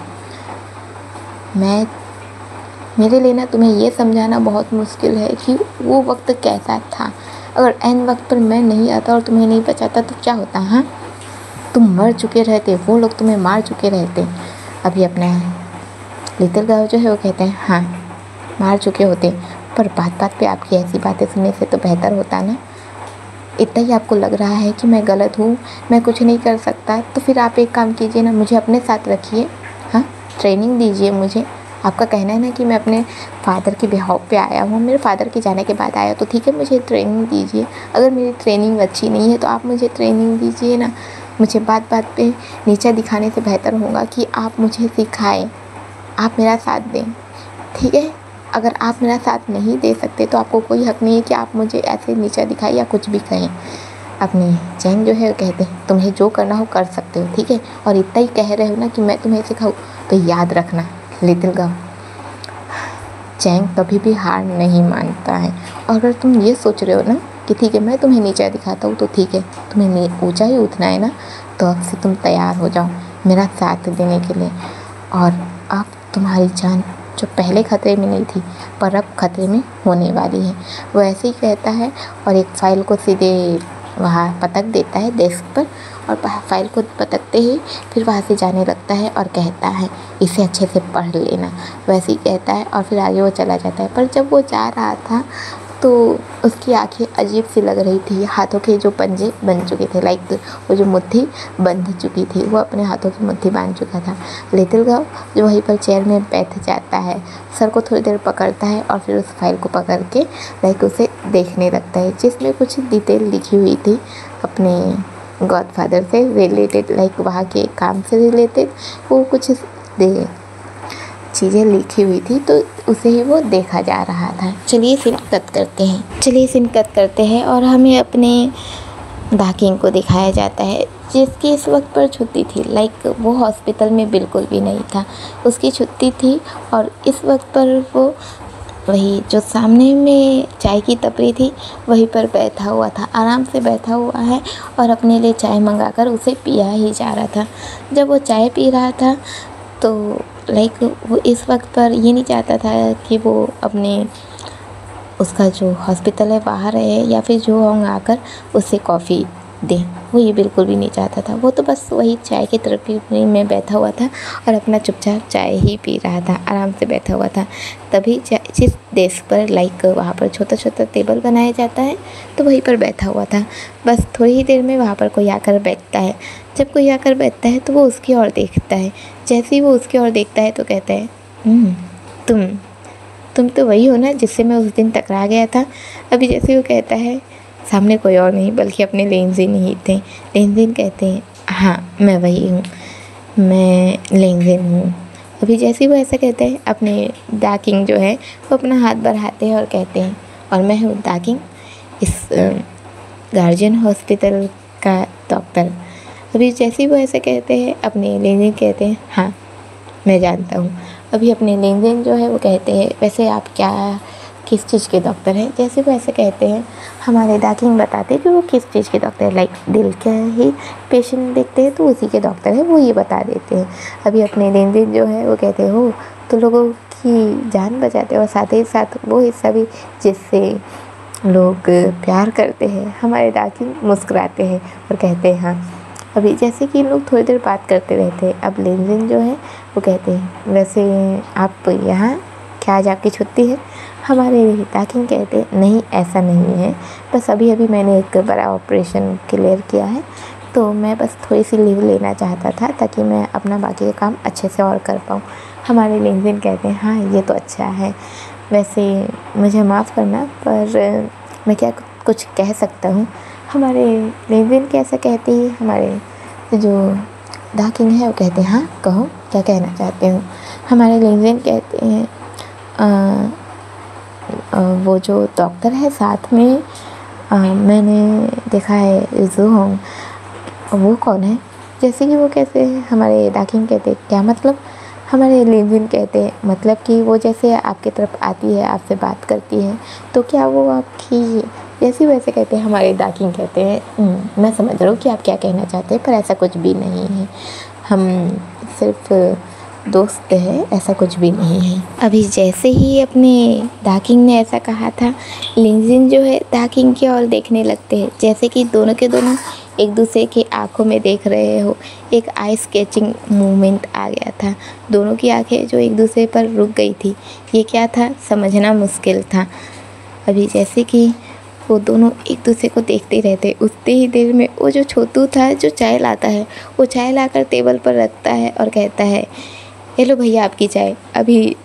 [SPEAKER 1] मेरे लिए ना तुम्हें ये समझाना बहुत मुश्किल है कि वो वक्त कैसा था। अगर एन वक्त पर मैं नहीं आता और तुम्हें नहीं बचाता तो क्या होता, हाँ तुम मर चुके रहते, वो लोग तुम्हें मार चुके रहते। अभी अपना लिटिल गांव जो है वो कहते हैं, हाँ मार चुके होते, पर बात बात पे आपकी ऐसी बातें सुनने से तो बेहतर होता ना। इतना ही आपको लग रहा है कि मैं गलत हूँ, मैं कुछ नहीं कर सकता, तो फिर आप एक काम कीजिए ना, मुझे अपने साथ रखिए, हाँ ट्रेनिंग दीजिए मुझे। आपका कहना है ना कि मैं अपने फादर के बिहाव पे आया हूँ, मेरे फादर के जाने के बाद आया, तो ठीक है मुझे ट्रेनिंग दीजिए। अगर मेरी ट्रेनिंग अच्छी नहीं है तो आप मुझे ट्रेनिंग दीजिए ना। मुझे बात बात पे नीचा दिखाने से बेहतर होगा कि आप मुझे सिखाएं, आप मेरा साथ दें, ठीक है। अगर आप मेरा साथ नहीं दे सकते तो आपको कोई हक़ नहीं है कि आप मुझे ऐसे नीचा दिखाएं या कुछ भी कहें। अपने चैंग जो है कहते हैं, तुम्हें जो करना हो कर सकते हो, ठीक है। और इतना ही कह रहे हो ना कि मैं तुम्हें सिखाऊं, तो याद रखना लिटिल गांव, चैंग कभी भी हार नहीं मानता है। और अगर तुम ये सोच रहे हो ना कि ठीक है मैं तुम्हें नीचा दिखाता हूँ तो ठीक है, तुम्हें ऊंचा ही उठना है ना, तो अब से तुम तैयार हो जाओ मेरा साथ देने के लिए। और अब तुम्हारी जान जो पहले खतरे में नहीं थी पर अब खतरे में होने वाली है, वो ऐसे ही कहता है और एक फ़ाइल को सीधे वहाँ पटक देता है डेस्क पर और फाइल को पटकते ही फिर वहाँ से जाने लगता है और कहता है इसे अच्छे से पढ़ लेना, वैसे ही कहता है और फिर आगे वो चला जाता है। पर जब वो जा रहा था तो उसकी आंखें अजीब सी लग रही थी, हाथों के जो पंजे बन चुके थे, लाइक वो जो मुट्ठी बंध चुकी थी, वो अपने हाथों की मुट्ठी बांध चुका था। लिटिल गाउ जो वहीं पर चेयर में बैठ जाता है, सर को थोड़ी देर पकड़ता है और फिर उस फाइल को पकड़ के लाइक उसे देखने लगता है, जिसमें कुछ डिटेल लिखी हुई थी अपने गॉडफादर से रिलेटेड, लाइक वहाँ के काम से रिलेटेड वो कुछ चीज़ें लिखी हुई थी, तो उसे ही वो देखा जा रहा था। चलिए सीन कट करते हैं और हमें अपने डाकिंग को दिखाया जाता है, जिसकी इस वक्त पर छुट्टी थी, लाइक वो हॉस्पिटल में बिल्कुल भी नहीं था, उसकी छुट्टी थी और इस वक्त पर वो वही जो सामने में चाय की टपरी थी वहीं पर बैठा हुआ था, आराम से बैठा हुआ है और अपने लिए चाय मंगाकर उसे पिया ही जा रहा था। जब वो चाय पी रहा था तो लाइक वो इस वक्त पर ये नहीं चाहता था कि वो अपने उसका जो हॉस्पिटल है बाहर रहे या फिर जो होंगे आकर उससे कॉफ़ी दे, वो ये बिल्कुल भी नहीं चाहता था। वो तो बस वही चाय की टपरी में बैठा हुआ था और अपना चुपचाप चाय ही पी रहा था, आराम से बैठा हुआ था। तभी जिस डेस्क पर लाइक वहाँ पर छोटा छोटा टेबल बनाया जाता है तो वहीं पर बैठा हुआ था। बस थोड़ी ही देर में वहाँ पर कोई आकर बैठता है। जब कोई आकर बैठता है तो वो उसकी ओर देखता है। जैसे ही वो उसकी ओर देखता है तो कहता है तुम तो वही हो ना जिससे मैं उस दिन टकरा गया था। अभी जैसे वो कहता है, सामने कोई और नहीं बल्कि अपने लेनजिन ही थे। लेनजिन कहते हैं हाँ मैं वही हूँ, मैं लेनजिन हूँ। अभी जैसे वो ऐसा कहते हैं, अपने डाकिंग जो है वो अपना हाथ बढ़ाते हैं और कहते हैं और मैं हूँ डाकिंग, इस गार्जियन हॉस्पिटल का डॉक्टर। अभी जैसे ही वो ऐसे कहते हैं, अपने लेनजिन कहते हैं हाँ मैं जानता हूँ। अभी अपने लेनदेन जो है वो कहते हैं वैसे आप किस चीज़ के डॉक्टर हैं। जैसे वो ऐसे कहते हैं, हमारे डाकिंग बताते हैं कि वो किस चीज़ के डॉक्टर है, लाइक दिल का ही पेशेंट देखते हैं तो उसी के डॉक्टर है, वो ये बता देते हैं। अभी अपने लेनदेन जो है वो कहते हैं हो तो लोगों की जान बचाते हैं और साथ ही साथ वो हिस्सा भी जिससे लोग प्यार करते हैं। हमारे डाकिंग मुस्कुराते हैं और कहते हैं हाँ। अभी जैसे कि लोग थोड़ी देर बात करते रहते हैं। अब लेनदेन जो है वो कहते हैं वैसे आप यहाँ क्या आज आपकी छुट्टी है। हमारे डाकिंग कहते हैं नहीं ऐसा नहीं है, बस अभी अभी मैंने एक बड़ा ऑपरेशन क्लियर किया है तो मैं बस थोड़ी सी लीव लेना चाहता था ताकि मैं अपना बाकी का काम अच्छे से और कर पाऊँ। हमारे लेनदेन कहते हैं हाँ ये तो अच्छा है, वैसे मुझे माफ़ करना पर मैं क्या कुछ कह सकता हूँ। हमारे लेनदेन कैसा कहते हैं, हमारे जो डाकिंग है वो कहते हैं हाँ कहो क्या कहना चाहते हो। हमारे लेनदेन कहते हैं वो जो डॉक्टर है साथ में मैंने देखा है रिजू होंग, वो कौन है। जैसे कि वो कैसे हमारे डाकिंग कहते हैं क्या मतलब। हमारे लेनदेन कहते हैं मतलब कि वो जैसे आपकी तरफ आती है, आपसे बात करती है तो क्या वो आपकी जैसे वैसे कहते हैं। हमारे डाकिंग कहते हैं मैं समझ रहा हूँ कि आप क्या कहना चाहते हैं पर ऐसा कुछ भी नहीं है, हम सिर्फ दोस्त है, ऐसा कुछ भी नहीं है। अभी जैसे ही अपने डाकिंग ने ऐसा कहा था, लेनजिन जो है डाकिंग की ओर देखने लगते हैं, जैसे कि दोनों के दोनों एक दूसरे की आंखों में देख रहे हो। एक आई स्केचिंग मूवमेंट आ गया था, दोनों की आंखें जो एक दूसरे पर रुक गई थी। ये क्या था समझना मुश्किल था। अभी जैसे कि वो दोनों एक दूसरे को देखते रहते, उतनी ही देर में वो जो छोटू था जो चाय लाता है, वो चाय लाकर टेबल पर रखता है और कहता है ये लो भैया आपकी चाय। अभी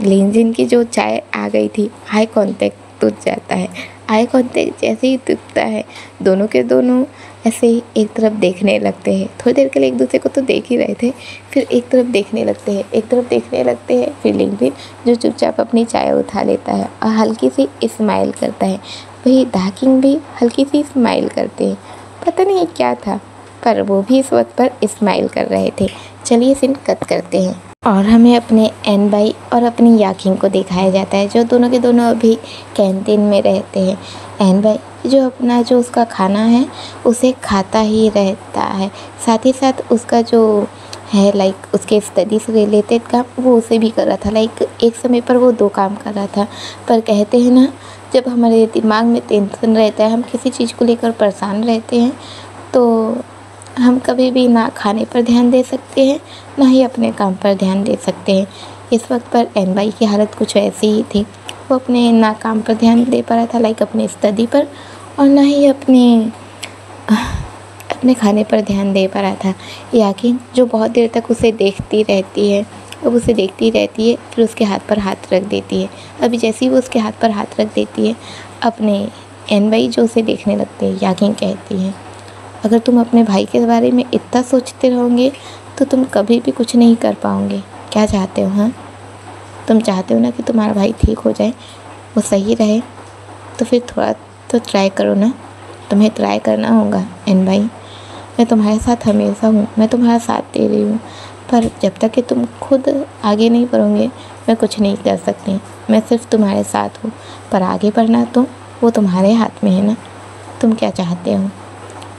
[SPEAKER 1] लेनजिन की जो चाय आ गई थी, आई कांटेक्ट टूट जाता है। आई कांटेक्ट जैसे ही टूटता है, दोनों के दोनों ऐसे ही एक तरफ देखने लगते हैं। थोड़ी देर के लिए एक दूसरे को तो देख ही रहे थे, फिर एक तरफ देखने लगते हैं। फिर लेनजिन जो चुपचाप अपनी चाय उठा लेता है और हल्की सी स्माइल करता है। वही डाकिंग भी हल्की सी स्माइल करते हैं। पता नहीं क्या था पर वो भी इस वक्त पर स्माइल कर रहे थे। चलिए सीन कट करते हैं और हमें अपने एन बाई और अपनी याकिंग को दिखाया जाता है, जो दोनों के दोनों अभी कैंटीन में रहते हैं। एन बाई जो अपना जो उसका खाना है उसे खाता ही रहता है, साथ ही साथ उसका जो है लाइक उसके स्टडी से रिलेटेड काम वो उसे भी कर रहा था। लाइक एक समय पर वो 2 काम कर रहा था, पर कहते हैं ना जब हमारे दिमाग में टेंशन रहता है, हम किसी चीज़ को लेकर परेशान रहते हैं, तो हम कभी भी ना खाने पर ध्यान दे सकते हैं, ना ही अपने काम पर ध्यान दे सकते हैं। इस वक्त पर एन भाई की हालत कुछ ऐसी ही थी। वो अपने ना काम पर ध्यान दे पा रहा था, लाइक अपने स्टडी पर, और ना ही अपने खाने पर ध्यान दे पा रहा था। याकिन जो बहुत देर तक उसे देखती रहती है, अब उसे देखती रहती है, फिर उसके हाथ पर हाथ रख देती है। अभी जैसे ही वो उसके हाथ पर हाथ रख देती है, अपने एन भाई जो उसे देखने लगते हैं, याकिन कहती है, अगर तुम अपने भाई के बारे में इतना सोचते रहोगे तो तुम कभी भी कुछ नहीं कर पाओगे। क्या चाहते हो? हाँ, तुम चाहते हो ना कि तुम्हारा भाई ठीक हो जाए, वो सही रहे, तो फिर थोड़ा तो ट्राई करो ना। तुम्हें ट्राई करना होगा एन भाई। मैं तुम्हारे साथ हमेशा हूँ, मैं तुम्हारा साथ दे रही हूँ, पर जब तक कि तुम खुद आगे नहीं बढ़ोगे, मैं कुछ नहीं कर सकती। मैं सिर्फ तुम्हारे साथ हूँ, पर आगे बढ़ना तो वो तुम्हारे हाथ में है ना। तुम क्या चाहते हो?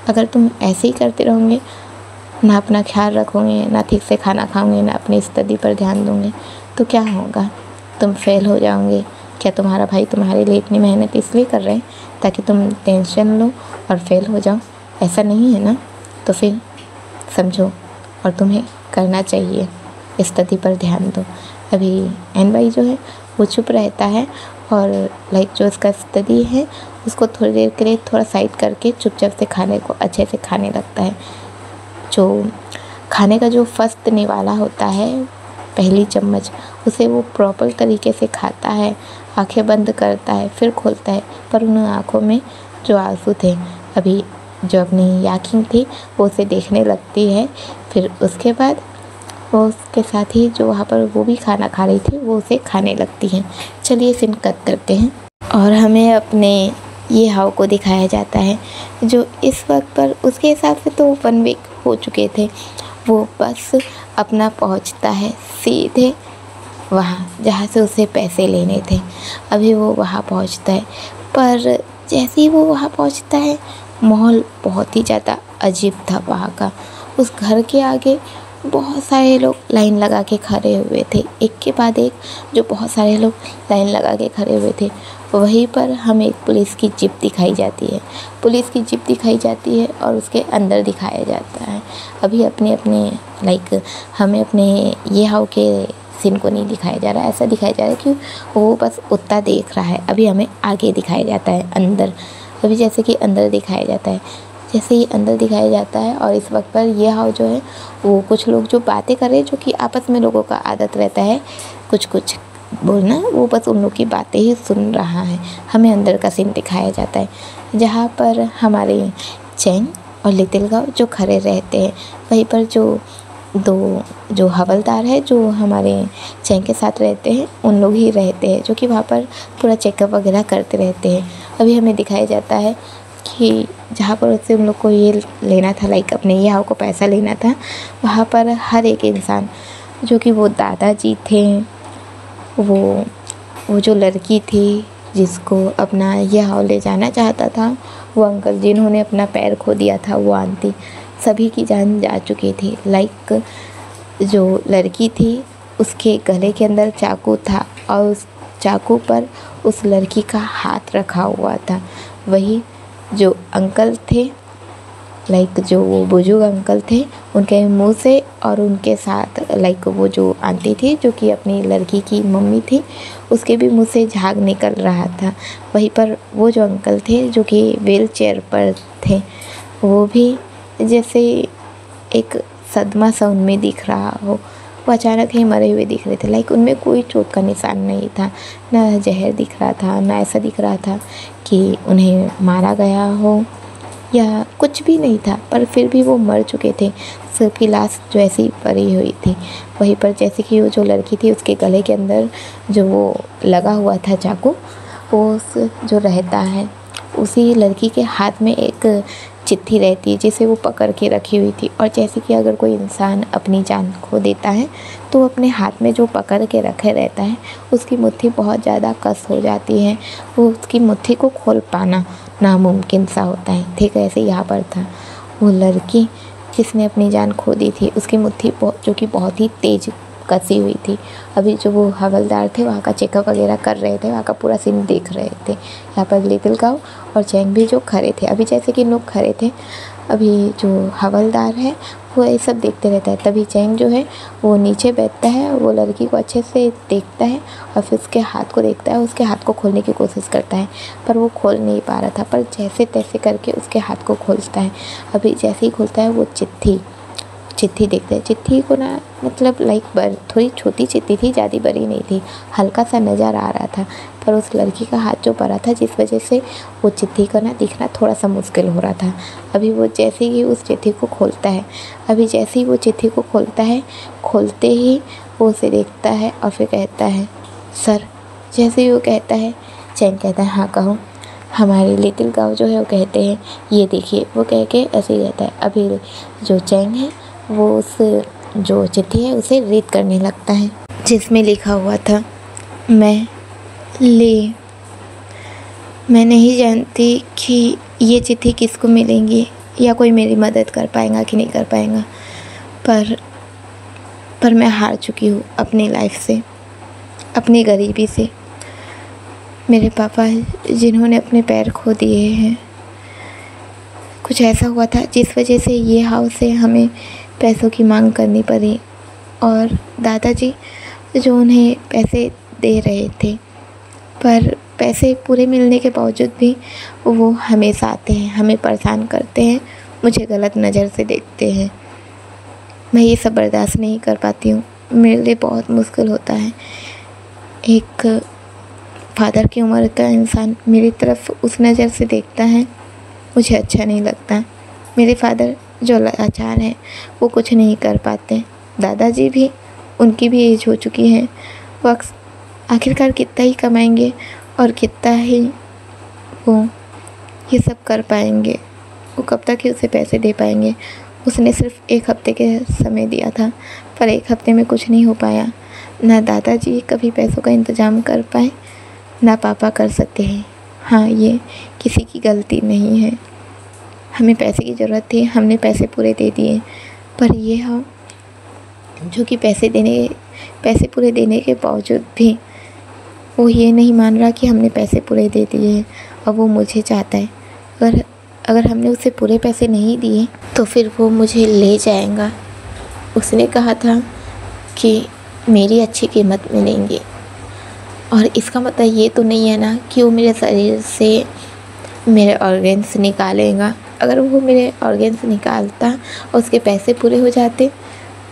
[SPEAKER 1] अगर तुम ऐसे ही करते रहोगे, ना अपना ख्याल रखोगे, ना ठीक से खाना खाओगे, ना अपनी स्टडी पर ध्यान दोगे, तो क्या होगा? तुम फेल हो जाओगे। क्या तुम्हारा भाई तुम्हारे लिए इतनी मेहनत इसलिए कर रहे हैं ताकि तुम टेंशन लो और फेल हो जाओ? ऐसा नहीं है ना। तो फिर समझो, और तुम्हें करना चाहिए, स्टडी पर ध्यान दो। अभी एन भाई जो है वो चुप रहता है, और लाइक जो उसका स्टडी है उसको थोड़ी देर के लिए थोड़ा साइड करके चुपचाप से खाने को अच्छे से खाने लगता है। जो खाने का जो फर्स्ट निवाला होता है, पहली चम्मच, उसे वो प्रॉपर तरीके से खाता है, आंखें बंद करता है, फिर खोलता है, पर उन आँखों में जो आंसू थे। अभी जो अपनी याकिन थी वो उसे देखने लगती है, फिर उसके बाद वो उसके साथ ही जो वहाँ पर वो भी खाना खा रही थी, वो उसे खाने लगती हैं। चलिए सीन कट करते हैं, और हमें अपने ये हाव को दिखाया जाता है, जो इस वक्त पर उसके हिसाब से तो 1 वीक हो चुके थे। वो बस अपना पहुंचता है सीधे वहाँ जहाँ से उसे पैसे लेने थे। अभी वो वहाँ पहुँचता है, पर जैसे ही वो वहाँ पहुँचता है, माहौल बहुत ही ज़्यादा अजीब था वहाँ का। उस घर के आगे बहुत सारे लोग लाइन लगा के खड़े हुए थे, एक के बाद एक जो बहुत सारे लोग लाइन लगा के खड़े हुए थे। वहीं पर हमें एक पुलिस की जीप दिखाई जाती है। पुलिस की जीप दिखाई जाती है और उसके अंदर दिखाया जाता है। अभी अपने लाइक हमें अपने ये हाउ के सीन को नहीं दिखाया जा रहा है, ऐसा दिखाया जा रहा है कि वो बस उतना देख रहा है। अभी हमें आगे दिखाया जाता है अंदर। अभी जैसे कि अंदर दिखाया जाता है, जैसे ही अंदर दिखाया जाता है, और इस वक्त पर ये हाउ जो है वो कुछ लोग जो बातें कर रहे हैं, जो कि आपस में लोगों का आदत रहता है कुछ कुछ बोलना, वो बस उन लोग की बातें ही सुन रहा है। हमें अंदर का सीन दिखाया जाता है, जहाँ पर हमारे चैन और लिटिल गाँव जो खड़े रहते हैं, वहीं पर जो हवलदार है जो हमारे चैन के साथ रहते हैं, उन लोग ही रहते हैं, जो कि वहाँ पर पूरा चेकअप वगैरह करते रहते हैं। अभी हमें दिखाया जाता है कि जहाँ पर उससे उन लोग को ये लेना था, लाइक अपने ये हाउ को पैसा लेना था, वहाँ पर हर एक इंसान, जो कि वो दादाजी थे, वो जो लड़की थी जिसको अपना ये हाउ ले जाना चाहता था, वो अंकल जिन्होंने अपना पैर खो दिया था, वो आंटी, सभी की जान जा चुकी थी। लाइक जो लड़की थी उसके गले के अंदर चाकू था, और उस चाकू पर उस लड़की का हाथ रखा हुआ था। वही जो अंकल थे, लाइक जो वो बुजुर्ग अंकल थे, उनके मुंह से और उनके साथ लाइक वो जो आंटी थी जो कि अपनी लड़की की मम्मी थी, उसके भी मुंह से झाग निकल रहा था। वहीं पर वो जो अंकल थे जो कि व्हील चेयर पर थे, वो भी जैसे एक सदमा सा उनमें दिख रहा हो। वो अचानक ही मरे हुए दिख रहे थे, लाइक उनमें कोई चोट का निशान नहीं था, ना जहर दिख रहा था, ना ऐसा दिख रहा था कि उन्हें मारा गया हो या कुछ भी नहीं था, पर फिर भी वो मर चुके थे। सबकी लाश जो ऐसी पड़ी हुई थी। वहीं पर जैसे कि वो जो लड़की थी उसके गले के अंदर जो वो लगा हुआ था चाकू, वो जो रहता है, उसी लड़की के हाथ में एक चिट्ठी रहती है जिसे वो पकड़ के रखी हुई थी। और जैसे कि अगर कोई इंसान अपनी जान खो देता है तो अपने हाथ में जो पकड़ के रखे रहता है उसकी मुट्ठी बहुत ज़्यादा कस हो जाती है, वो उसकी मुट्ठी को खोल पाना नामुमकिन सा होता है। ठीक है, ऐसे यहाँ पर था वो लड़की जिसने अपनी जान खो दी थी, उसकी मुट्ठी जो कि बहुत ही तेज़ कसी हुई थी। अभी जो वो हवलदार थे वहाँ का चेकअप वगैरह कर रहे थे, वहाँ का पूरा सीन देख रहे थे। यहाँ पर लिटिल काऊ और चैंग भी जो खड़े थे, अभी जैसे कि लोग खड़े थे, अभी जो हवलदार है वो ये सब देखते रहता है। तभी चैंग जो है वो नीचे बैठता है, वो लड़की को अच्छे से देखता है और फिर उसके हाथ को देखता है, उसके हाथ को खोलने की कोशिश करता है, पर वो खोल नहीं पा रहा था। पर जैसे तैसे करके उसके हाथ को खोलता है। अभी जैसे ही खोलता है वो चिट्ठी देखते हैं। चिट्ठी को ना मतलब थोड़ी छोटी चिट्ठी थी, ज़्यादा बड़ी नहीं थी, हल्का सा नज़र आ रहा था। पर उस लड़की का हाथ जो बड़ा था, जिस वजह से वो चिट्ठी का ना दिखना थोड़ा सा मुश्किल हो रहा था। अभी वो जैसे ही उस चिट्ठी को खोलता है, खोलते ही वो उसे देखता है और फिर कहता है, सर। जैसे ही वो कहता है, चैंग कहता है, हाँ कहो। हमारे लिटिल काऊ जो है वो कहते हैं, ये देखिए। वो कह के ऐसे ही रहता है। अभी जो चैंग है वो उस जो चिट्ठी है उसे रीड करने लगता है, जिसमें लिखा हुआ था, मैं नहीं जानती कि ये चिट्ठी किसको मिलेंगी या कोई मेरी मदद कर पाएगा कि नहीं कर पाएगा, पर मैं हार चुकी हूँ अपनी लाइफ से, अपनी गरीबी से। मेरे पापा जिन्होंने अपने पैर खो दिए हैं, कुछ ऐसा हुआ था जिस वजह से ये हाउस से हमें पैसों की मांग करनी पड़ी, और दादाजी जो उन्हें पैसे दे रहे थे, पर पैसे पूरे मिलने के बावजूद भी वो हमेशा आते हैं, हमें परेशान करते हैं, मुझे गलत नज़र से देखते हैं। मैं ये सब बर्दाश्त नहीं कर पाती हूँ, मेरे लिए बहुत मुश्किल होता है। एक फादर की उम्र का इंसान मेरी तरफ उस नज़र से देखता है, मुझे अच्छा नहीं लगता। मेरे फादर जो लाचार हैं वो कुछ नहीं कर पाते। दादाजी भी, उनकी भी एज हो चुकी है, वो आखिरकार कितना ही कमाएंगे और कितना ही वो ये सब कर पाएंगे, वो कब तक ही उसे पैसे दे पाएंगे। उसने सिर्फ 1 हफ्ते के समय दिया था, पर 1 हफ्ते में कुछ नहीं हो पाया। ना दादाजी कभी पैसों का इंतज़ाम कर पाए, ना पापा कर सकते हैं। हाँ, ये किसी की गलती नहीं है, हमें पैसे की ज़रूरत थी, हमने पैसे पूरे दे दिए, पर ये हाँ जो कि पैसे पूरे देने के बावजूद भी वो ये नहीं मान रहा कि हमने पैसे पूरे दे दिए हैं। अब वो मुझे चाहता है, अगर हमने उसे पूरे पैसे नहीं दिए तो फिर वो मुझे ले जाएगा। उसने कहा था कि मेरी अच्छी कीमत मिलेंगी, और इसका मतलब ये तो नहीं है ना कि वो मेरे शरीर से मेरे ऑर्गन्स निकालेगा। अगर वो मेरे ऑर्गन्स निकालता और उसके पैसे पूरे हो जाते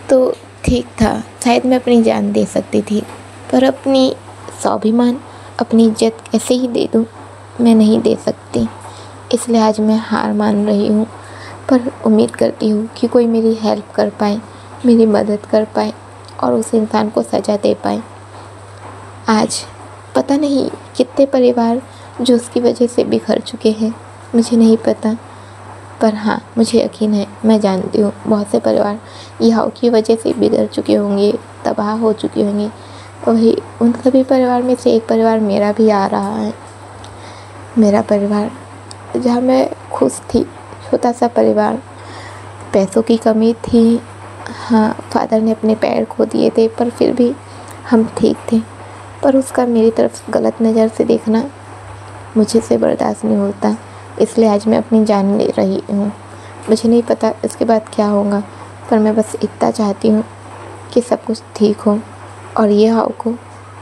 [SPEAKER 1] तो ठीक था, शायद मैं अपनी जान दे सकती थी, पर अपनी स्वाभिमान, अपनी इज्जत ऐसे ही दे दूँ, मैं नहीं दे सकती। इसलिए आज मैं हार मान रही हूँ, पर उम्मीद करती हूँ कि कोई मेरी हेल्प कर पाए, मेरी मदद कर पाए और उस इंसान को सज़ा दे पाए। आज पता नहीं कितने परिवार जो उसकी वजह से बिखर चुके हैं, मुझे नहीं पता, पर हाँ मुझे यकीन है, मैं जानती हूँ बहुत से परिवार यहाँ की वजह से बिगड़ चुके होंगे, तबाह हो चुके होंगे। वही उन सभी परिवार में से एक परिवार मेरा भी आ रहा है। मेरा परिवार जहाँ मैं खुश थी, छोटा सा परिवार, पैसों की कमी थी। हाँ, फादर ने अपने पैर खो दिए थे, पर फिर भी हम ठीक थे, पर उसका मेरी तरफ गलत नज़र से देखना मुझे से बर्दाश्त नहीं होता। इसलिए आज मैं अपनी जान ले रही हूँ। मुझे नहीं पता इसके बाद क्या होगा, पर मैं बस इतना चाहती हूँ कि सब कुछ ठीक हो और ये हाउ को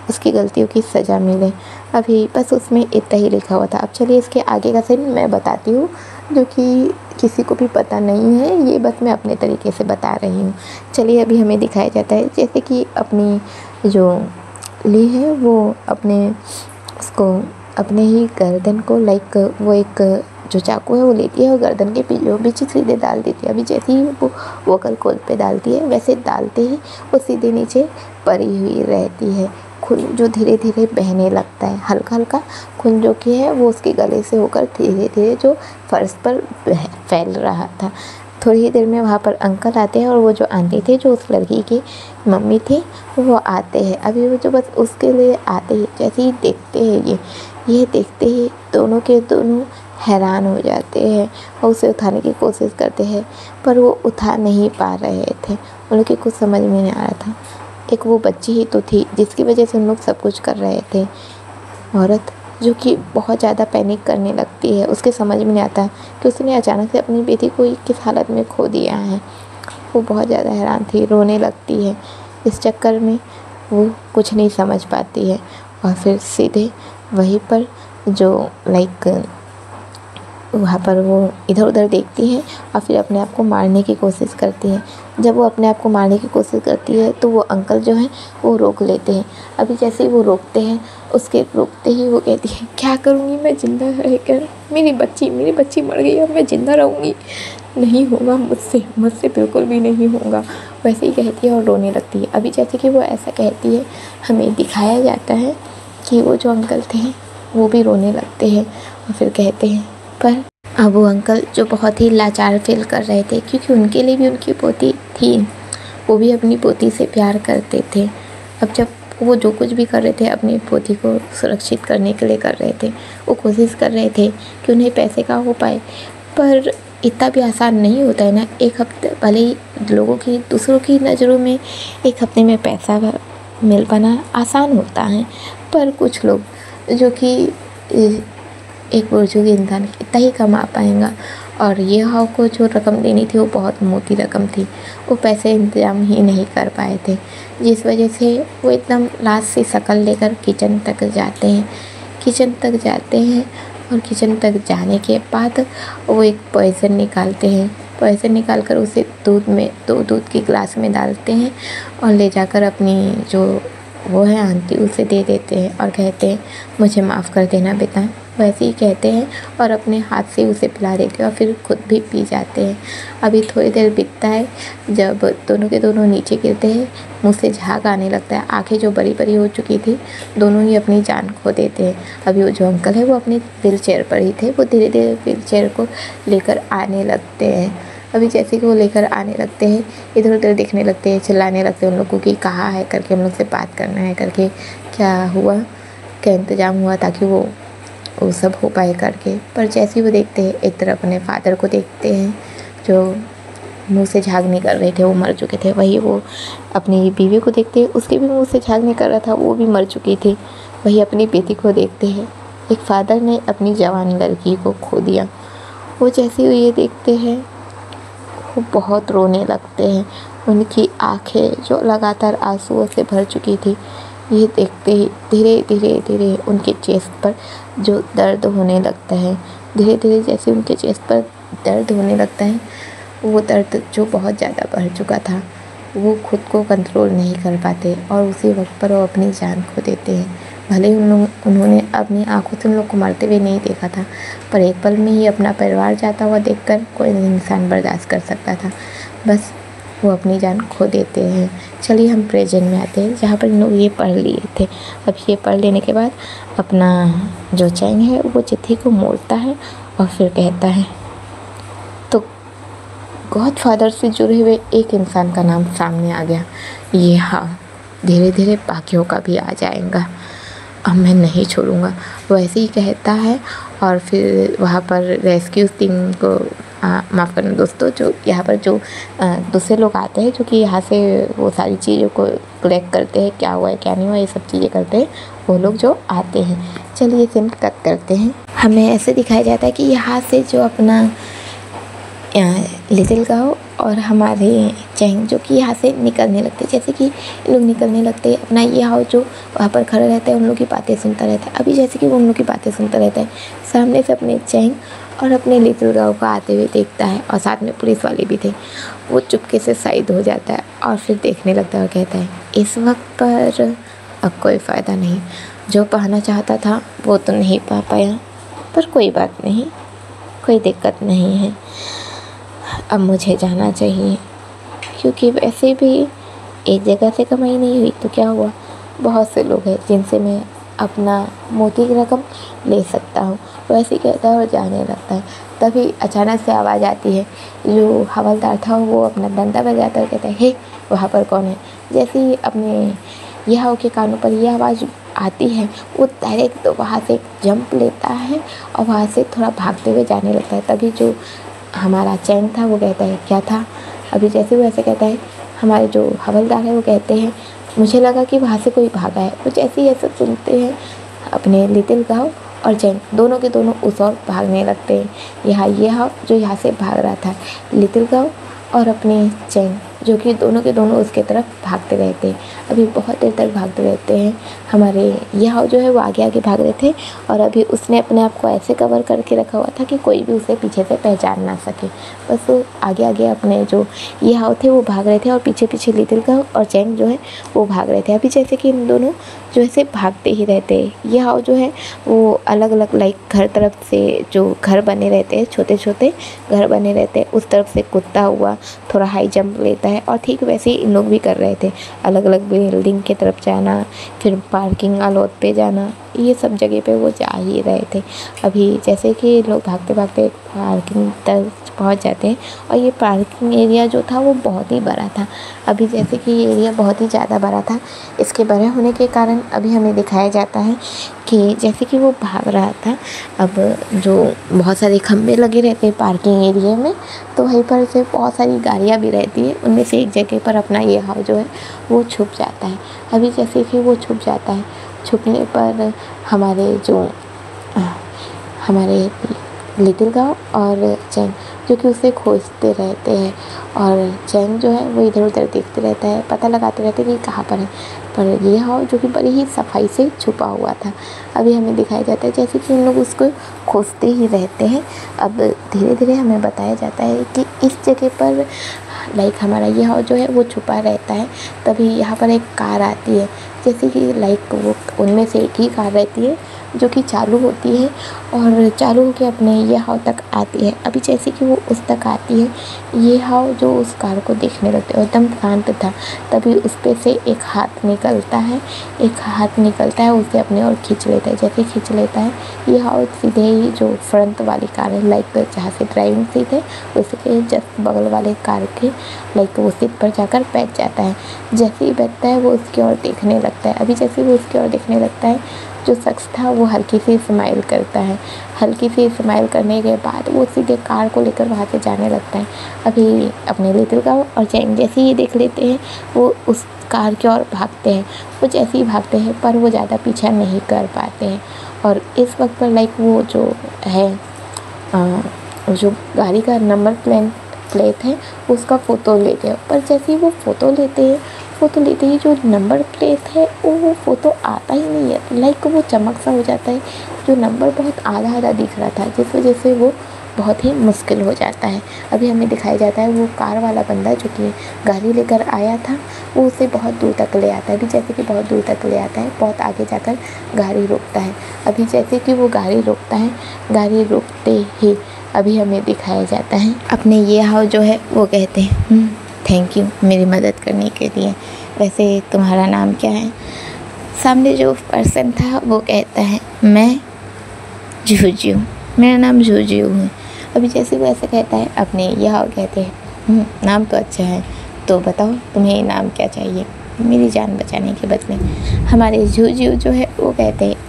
[SPEAKER 1] उसकी गलतियों की सज़ा मिले। अभी बस उसमें इतना ही लिखा हुआ था। अब चलिए इसके आगे का सीन मैं बताती हूँ, जो कि किसी को भी पता नहीं है, ये बस मैं अपने तरीके से बता रही हूँ। चलिए अभी हमें दिखाया जाता है जैसे कि अपनी जो ली है वो अपने ही गर्दन को वो एक जो चाकू है वो लेती है और गर्दन के बीच सीधे डाल देती है। अभी जैसे ही वो वोकल कॉर्ड पे डालती है, वैसे डालते ही वो सीधे नीचे पड़ी हुई रहती है। खून जो धीरे धीरे बहने लगता है, हल्का हल्का खून जो कि है वो उसके गले से होकर धीरे धीरे जो फर्श पर फैल रहा था। थोड़ी ही देर में वहाँ पर अंकल आते हैं और वो जो आंटी थे, जो उस लड़की की मम्मी थी, वो आते हैं। अभी वो जो बस उसके लिए आते ही जैसे ही देखते हैं ये देखते ही दोनों के दोनों हैरान हो जाते हैं और उसे उठाने की कोशिश करते हैं, पर वो उठा नहीं पा रहे थे। उनके कुछ समझ में नहीं आ रहा था। एक वो बच्ची ही तो थी जिसकी वजह से उन लोग सब कुछ कर रहे थे। औरत जो कि बहुत ज़्यादा पैनिक करने लगती है, उसके समझ में नहीं आता कि उसने अचानक से अपनी बेटी को किस हालत में खो दिया है। वो बहुत ज़्यादा हैरान थी, रोने लगती है। इस चक्कर में वो कुछ नहीं समझ पाती है और फिर सीधे वहीं पर जो वहाँ पर वो इधर उधर देखती है और फिर अपने आप को मारने की कोशिश करती है। जब वो अपने आप को मारने की कोशिश करती है तो वो अंकल जो हैं वो रोक लेते हैं। अभी जैसे ही वो रोकते हैं, उसके रोकते ही वो कहती है, क्या करूँगी मैं ज़िंदा रहकर, मेरी बच्ची मर गई, अब मैं ज़िंदा रहूँगी, नहीं होगा मुझसे बिल्कुल भी नहीं होगा। वैसे ही कहती है और रोने लगती है। अभी जैसे कि वो ऐसा कहती है, हमें दिखाया जाता है कि वो जो अंकल थे वो भी रोने लगते हैं और फिर कहते हैं, पर अब वो अंकल जो बहुत ही लाचार फील कर रहे थे, क्योंकि उनके लिए भी उनकी पोती थी, वो भी अपनी पोती से प्यार करते थे। अब जब वो जो कुछ भी कर रहे थे अपनी पोती को सुरक्षित करने के लिए कर रहे थे, वो कोशिश कर रहे थे कि उन्हें पैसे का हो पाए, पर इतना भी आसान नहीं होता है ना। एक हफ्ते भले ही दूसरों की नज़रों में एक हफ्ते में पैसा मिल पाना आसान होता है, पर कुछ लोग जो कि एक बुजुर्ग इंसान इतना ही कमा पाएगा, और ये हाव को जो रकम देनी थी वो बहुत मोटी रकम थी, वो पैसे इंतजाम ही नहीं कर पाए थे, जिस वजह से वो एकदम लास्ट से शक्ल लेकर किचन तक जाते हैं। और किचन तक जाने के बाद वो एक पॉइज़न निकालते हैं। पॉइज़न निकाल कर उसे दूध की गिलास में डालते हैं और ले जाकर अपनी जो वो है आंटी उसे दे देते हैं और कहते हैं, मुझे माफ़ कर देना बेटा। वैसे ही कहते हैं और अपने हाथ से उसे पिला देते हैं और फिर खुद भी पी जाते हैं। अभी थोड़ी देर बीतता है, जब दोनों के दोनों नीचे गिरते हैं, मुँह से झाग आने लगता है, आँखें जो बड़ी बड़ी हो चुकी थी, दोनों ही अपनी जान खो देते हैं। अभी वो जो अंकल है वो अपने व्हील चेयर पर ही थे, वो धीरे धीरे व्हील चेयर को लेकर आने लगते हैं। अभी जैसे कि वो लेकर आने लगते हैं, इधर उधर देखने लगते हैं, चिल्लाने लगते हैं उन लोगों की, कहाँ है करके, हम लोग से बात करना है करके, क्या हुआ, क्या इंतज़ाम हुआ ताकि वो सब हो पाए करके। पर जैसे ही वो देखते हैं, एक तरफ अपने फादर को देखते हैं जो मुंह से झाग नहीं कर रहे थे, वो मर चुके थे। वही वो अपनी बीवी को देखते हैं, उसके भी मुंह से झाग नहीं कर रहा था, वो भी मर चुकी थी। वही अपनी बेटी को देखते हैं, एक फादर ने अपनी जवान लड़की को खो दिया। वो जैसे ही ये देखते हैं वो बहुत रोने लगते हैं। उनकी आंखें जो लगातार आंसुओं से भर चुकी थी, ये देखते ही धीरे धीरे उनके चेस्ट पर जो दर्द होने लगता है, धीरे धीरे जैसे उनके चेस्ट पर दर्द होने लगता है, वो दर्द जो बहुत ज़्यादा बढ़ चुका था, वो खुद को कंट्रोल नहीं कर पाते और उसी वक्त पर वो अपनी जान खो देते हैं। भले ही उन्होंने अपनी आंखों से उन लोग को मरते हुए नहीं देखा था, पर एक पल में ही अपना परिवार जाता हुआ देखकर कोई इंसान बर्दाश्त कर सकता था। बस वो अपनी जान खो देते हैं। चलिए हम प्रेजेंट में आते हैं, जहाँ पर इन लोग ये पढ़ लिए थे। अब ये पढ़ लेने के बाद अपना जो चैंग है वो चिट्ठी को मोड़ता है और फिर कहता है, तो गॉडफादर से जुड़े हुए एक इंसान का नाम सामने आ गया। ये हाँ, धीरे धीरे बाकियों का भी आ जाएगा, अब मैं नहीं छोड़ूंगा। वो ऐसे ही कहता है और फिर वहाँ पर रेस्क्यू टीम को माफ़ करना दोस्तों, जो यहाँ पर जो दूसरे लोग आते हैं जो कि यहाँ से वो सारी चीज़ों को कलेक्ट करते हैं, क्या हुआ है क्या नहीं हुआ ये सब चीज़ें करते हैं, वो लोग जो आते हैं। चलिए सीन कट करते हैं। हमें ऐसे दिखाया जाता है कि यहाँ से जो अपना लिटिल गाओ और हमारे चैंग जो कि यहाँ से निकलने लगते हैं, जैसे कि लोग निकलने लगते हैं, अपना ये हाउ जो वहाँ पर खड़ा रहता है उन लोग की बातें सुनता रहता है। अभी जैसे कि वो उन लोग की बातें सुनता रहता है, सामने से अपने चैंग और अपने लिटिल गाओ को आते हुए देखता है और साथ में पुलिस वाले भी थे। वो चुपके से साइड हो जाता है और फिर देखने लगता है और कहता है, इस वक्त पर अब कोई फ़ायदा नहीं, जो पाना चाहता था वो तो नहीं पा पाया, पर कोई बात नहीं, कोई दिक्कत नहीं है, अब मुझे जाना चाहिए, क्योंकि वैसे भी एक जगह से कमाई नहीं हुई तो क्या हुआ, बहुत से लोग हैं जिनसे मैं अपना मोटी रकम ले सकता हूँ। वैसे ही कहता है और जाने लगता है। तभी अचानक से आवाज़ आती है, जो हवलदार था वो अपना डंडा बजाता है, कहता है, हे वहाँ पर कौन है। जैसे ही अपने यह के कानों पर यह आवाज़ आती है, वो डायरेक्ट वहाँ से जंप लेता है और वहाँ से थोड़ा भागते हुए जाने लगता है। तभी जो हमारा चैन था वो कहता है, क्या था। अभी जैसे वो ऐसे कहता है, हमारे जो हवलदार है वो कहते हैं, मुझे लगा कि वहाँ से कोई भागा है। तो जैसे ही ऐसा सुनते हैं, अपने लिटिल काऊ और चैंग दोनों के दोनों उस ओर भागने लगते हैं। यहाँ ये हाव जो यहाँ से भाग रहा था, लिटिल काऊ और अपने चैंग जो कि दोनों के दोनों उसके तरफ भागते रहते हैं। अभी बहुत देर तक भागते रहते हैं। हमारे ये हाव जो है वो आगे आगे भाग रहे थे और अभी उसने अपने आप को ऐसे कवर करके रखा हुआ था कि कोई भी उसे पीछे से पहचान ना सके। बस वो आगे आगे अपने जो ये हाव थे वो भाग रहे थे और पीछे पीछे लिटिल काऊ और चैंग जो है वो भाग रहे थे। अभी जैसे कि इन दोनों जो ऐसे भागते ही रहते हैं। ये हाव जो है वो अलग अलग लाइक घर तरफ से जो घर बने रहते हैं, छोटे छोटे घर बने रहते हैं, उस तरफ से कूदता हुआ थोड़ा हाई जंप लेता है और ठीक वैसे ही इन लोग भी कर रहे थे। अलग अलग बिल्डिंग की तरफ जाना, फिर पार्किंग अलॉट पे जाना, ये सब जगह पे वो जा ही रहे थे। अभी जैसे कि लोग भागते भागते पार्किंग तक पहुंच जाते हैं और ये पार्किंग एरिया जो था वो बहुत ही बड़ा था। अभी जैसे कि ये एरिया बहुत ही ज़्यादा बड़ा था, इसके बड़े होने के कारण अभी हमें दिखाया जाता है कि जैसे कि वो भाग रहा था, अब जो बहुत सारे खंभे लगे रहते हैं पार्किंग एरिया में, तो वहीं पर से बहुत सारी गाड़ियाँ भी रहती हैं। उनमें से एक जगह पर अपना ये हाव जो है वो छुप जाता है। अभी जैसे कि वो छुप जाता है, छुपने पर हमारे लिटिल काऊ और चैंग जो कि उसे खोजते रहते हैं और चैंग जो है वो इधर उधर देखते रहता है, पता लगाते रहते हैं कि कहाँ पर है। पर ये हाव जो कि बड़ी ही सफाई से छुपा हुआ था। अभी हमें दिखाया जाता है जैसे कि उन लोग उसको खोजते ही रहते हैं। अब धीरे धीरे हमें बताया जाता है कि इस जगह पर लाइक हमारा ये हाव जो है वो छुपा रहता है। तभी यहाँ पर एक कार आती है, जैसे कि लाइक वो उनमें से एक ही कार रहती है जो कि चालू होती है और चालू होकर अपने ये हाव तक आती है। अभी जैसे कि वो उस तक आती है, ये हाव जो उस कार को देखने लगते हैं, एकदम शांत था। तभी उस पे से एक हाथ निकलता है, उसे अपने ओर खींच लेता है। जैसे खींच लेता है, ये हाव सीधे ही जो फ्रंट वाली कार है, लाइक जहाँ से ड्राइविंग सीट है उसके जस्ट बगल वाले कार के लाइक वो सीट पर जाकर बैठ जाता है। जैसे ही बैठता है वो उसकी ओर देखने लगता है। अभी जैसे वो उसकी ओर देखने लगता है, जो शख्स था वो हल्की सी स्माइल करता है। हल्की सी स्माइल करने के बाद वो सीधे कार को लेकर वहाँ से जाने लगता है। अभी अपने लिटिल काऊ और चैंग जैसे ही देख लेते हैं, वो उस कार की ओर भागते हैं। वो जैसे ही भागते हैं पर वो ज़्यादा पीछा नहीं कर पाते हैं और इस वक्त पर लाइक वो जो है जो गाड़ी का नंबर प्लेट है उसका फ़ोटो लेते हैं। पर जैसे ही वो फ़ोटो लेते ही जो नंबर प्लेट है वो फ़ोटो आता ही नहीं है, लाइक वो चमक सा हो जाता है। जो नंबर बहुत आधा आधा दिख रहा था, जिस वजह से वो बहुत ही मुश्किल हो जाता है। अभी हमें दिखाया जाता है वो कार वाला बंदा जो कि गाड़ी लेकर आया था, वो उसे बहुत दूर तक ले आता है। अभी जैसे कि बहुत दूर तक ले आता है, बहुत आगे जाकर गाड़ी रोकता है। अभी जैसे कि वो गाड़ी रोकता है, गाड़ी रोकते ही अभी हमें दिखाया जाता है अपने ये हाव जो है वो कहते हैं थैंक यू मेरी मदद करने के लिए। वैसे तुम्हारा नाम क्या है? सामने जो पर्सन था वो कहता है मैं जूजियो, मेरा नाम जूजियो है। अभी जैसे वो ऐसे कहता है, अपने ये हाव कहते हैं नाम तो अच्छा है, तो बताओ तुम्हें इनाम क्या चाहिए मेरी जान बचाने के बदले। हमारे जूजियो जो है वो कहते हैं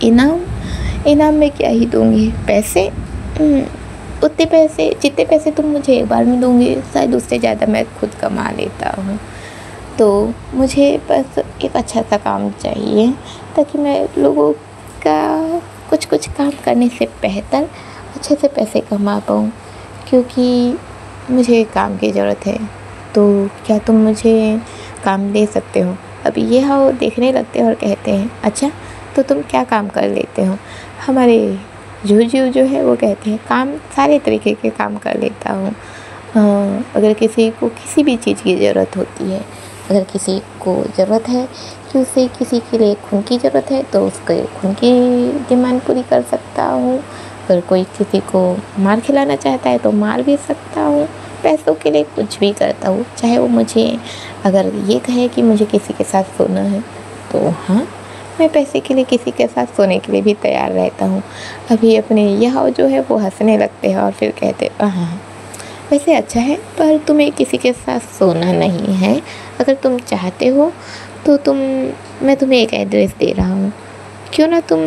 [SPEAKER 1] इनाम में क्या ही दूँगी, पैसे उतने पैसे जितने पैसे तुम मुझे एक बार में दोगे, शायद उससे ज़्यादा मैं खुद कमा लेता हूँ। तो मुझे बस एक अच्छा सा काम चाहिए ताकि मैं लोगों का कुछ काम करने से बेहतर अच्छे से पैसे कमा पाऊँ, क्योंकि मुझे काम की ज़रूरत है। तो क्या तुम मुझे काम दे सकते हो? अभी ये हाव देखने लगते हैं और कहते हैं अच्छा तो तुम क्या काम कर लेते हो? हमारे जूजियो जो है वो कहते हैं काम सारे तरीके के काम कर लेता हूँ। अगर किसी को किसी भी चीज़ की ज़रूरत होती है, अगर किसी को ज़रूरत है कि उसे किसी के लिए खून की ज़रूरत है तो उसके खून की डिमांड पूरी कर सकता हूँ। अगर कोई किसी को मार खिलाना चाहता है तो मार भी सकता हूँ। पैसों के लिए कुछ भी करता हूँ, चाहे वो मुझे अगर ये कहे कि मुझे किसी के साथ सोना है तो हाँ, मैं पैसे के लिए किसी के साथ सोने के लिए भी तैयार रहता हूँ। अभी अपने यह जो है वो हंसने लगते हैं और फिर कहते हाँ वैसे अच्छा है, पर तुम्हें किसी के साथ सोना नहीं है। अगर तुम चाहते हो तो मैं तुम्हें एक एड्रेस दे रहा हूँ, क्यों ना तुम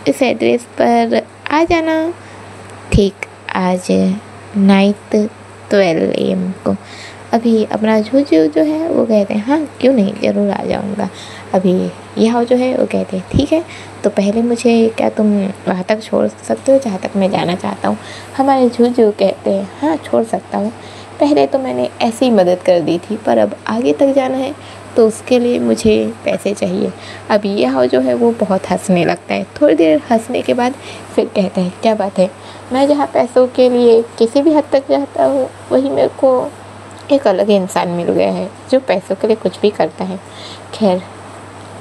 [SPEAKER 1] इस एड्रेस पर आ जाना ठीक आज नाइट 12 AM को। अभी अपना झूझू जो है वो कहते हैं हाँ क्यों नहीं, ज़रूर आ जाऊँगा। अभी यह जो है वो कहते हैं ठीक है, तो पहले मुझे क्या तुम वहाँ तक छोड़ सकते हो जहाँ तक मैं जाना चाहता हूँ। हमारे झूझू कहते हैं हाँ छोड़ सकता हूँ, पहले तो मैंने ऐसे ही मदद कर दी थी, पर अब आगे तक जाना है तो उसके लिए मुझे पैसे चाहिए। अब यह जो है वो बहुत हंसने लगता है। थोड़ी देर हंसने के बाद फिर कहता है क्या बात है, मैं जहाँ पैसों के लिए किसी भी हद तक जाता हूँ वही मेरे को एक अलग इंसान मिल गया है जो पैसों के लिए कुछ भी करता है। खैर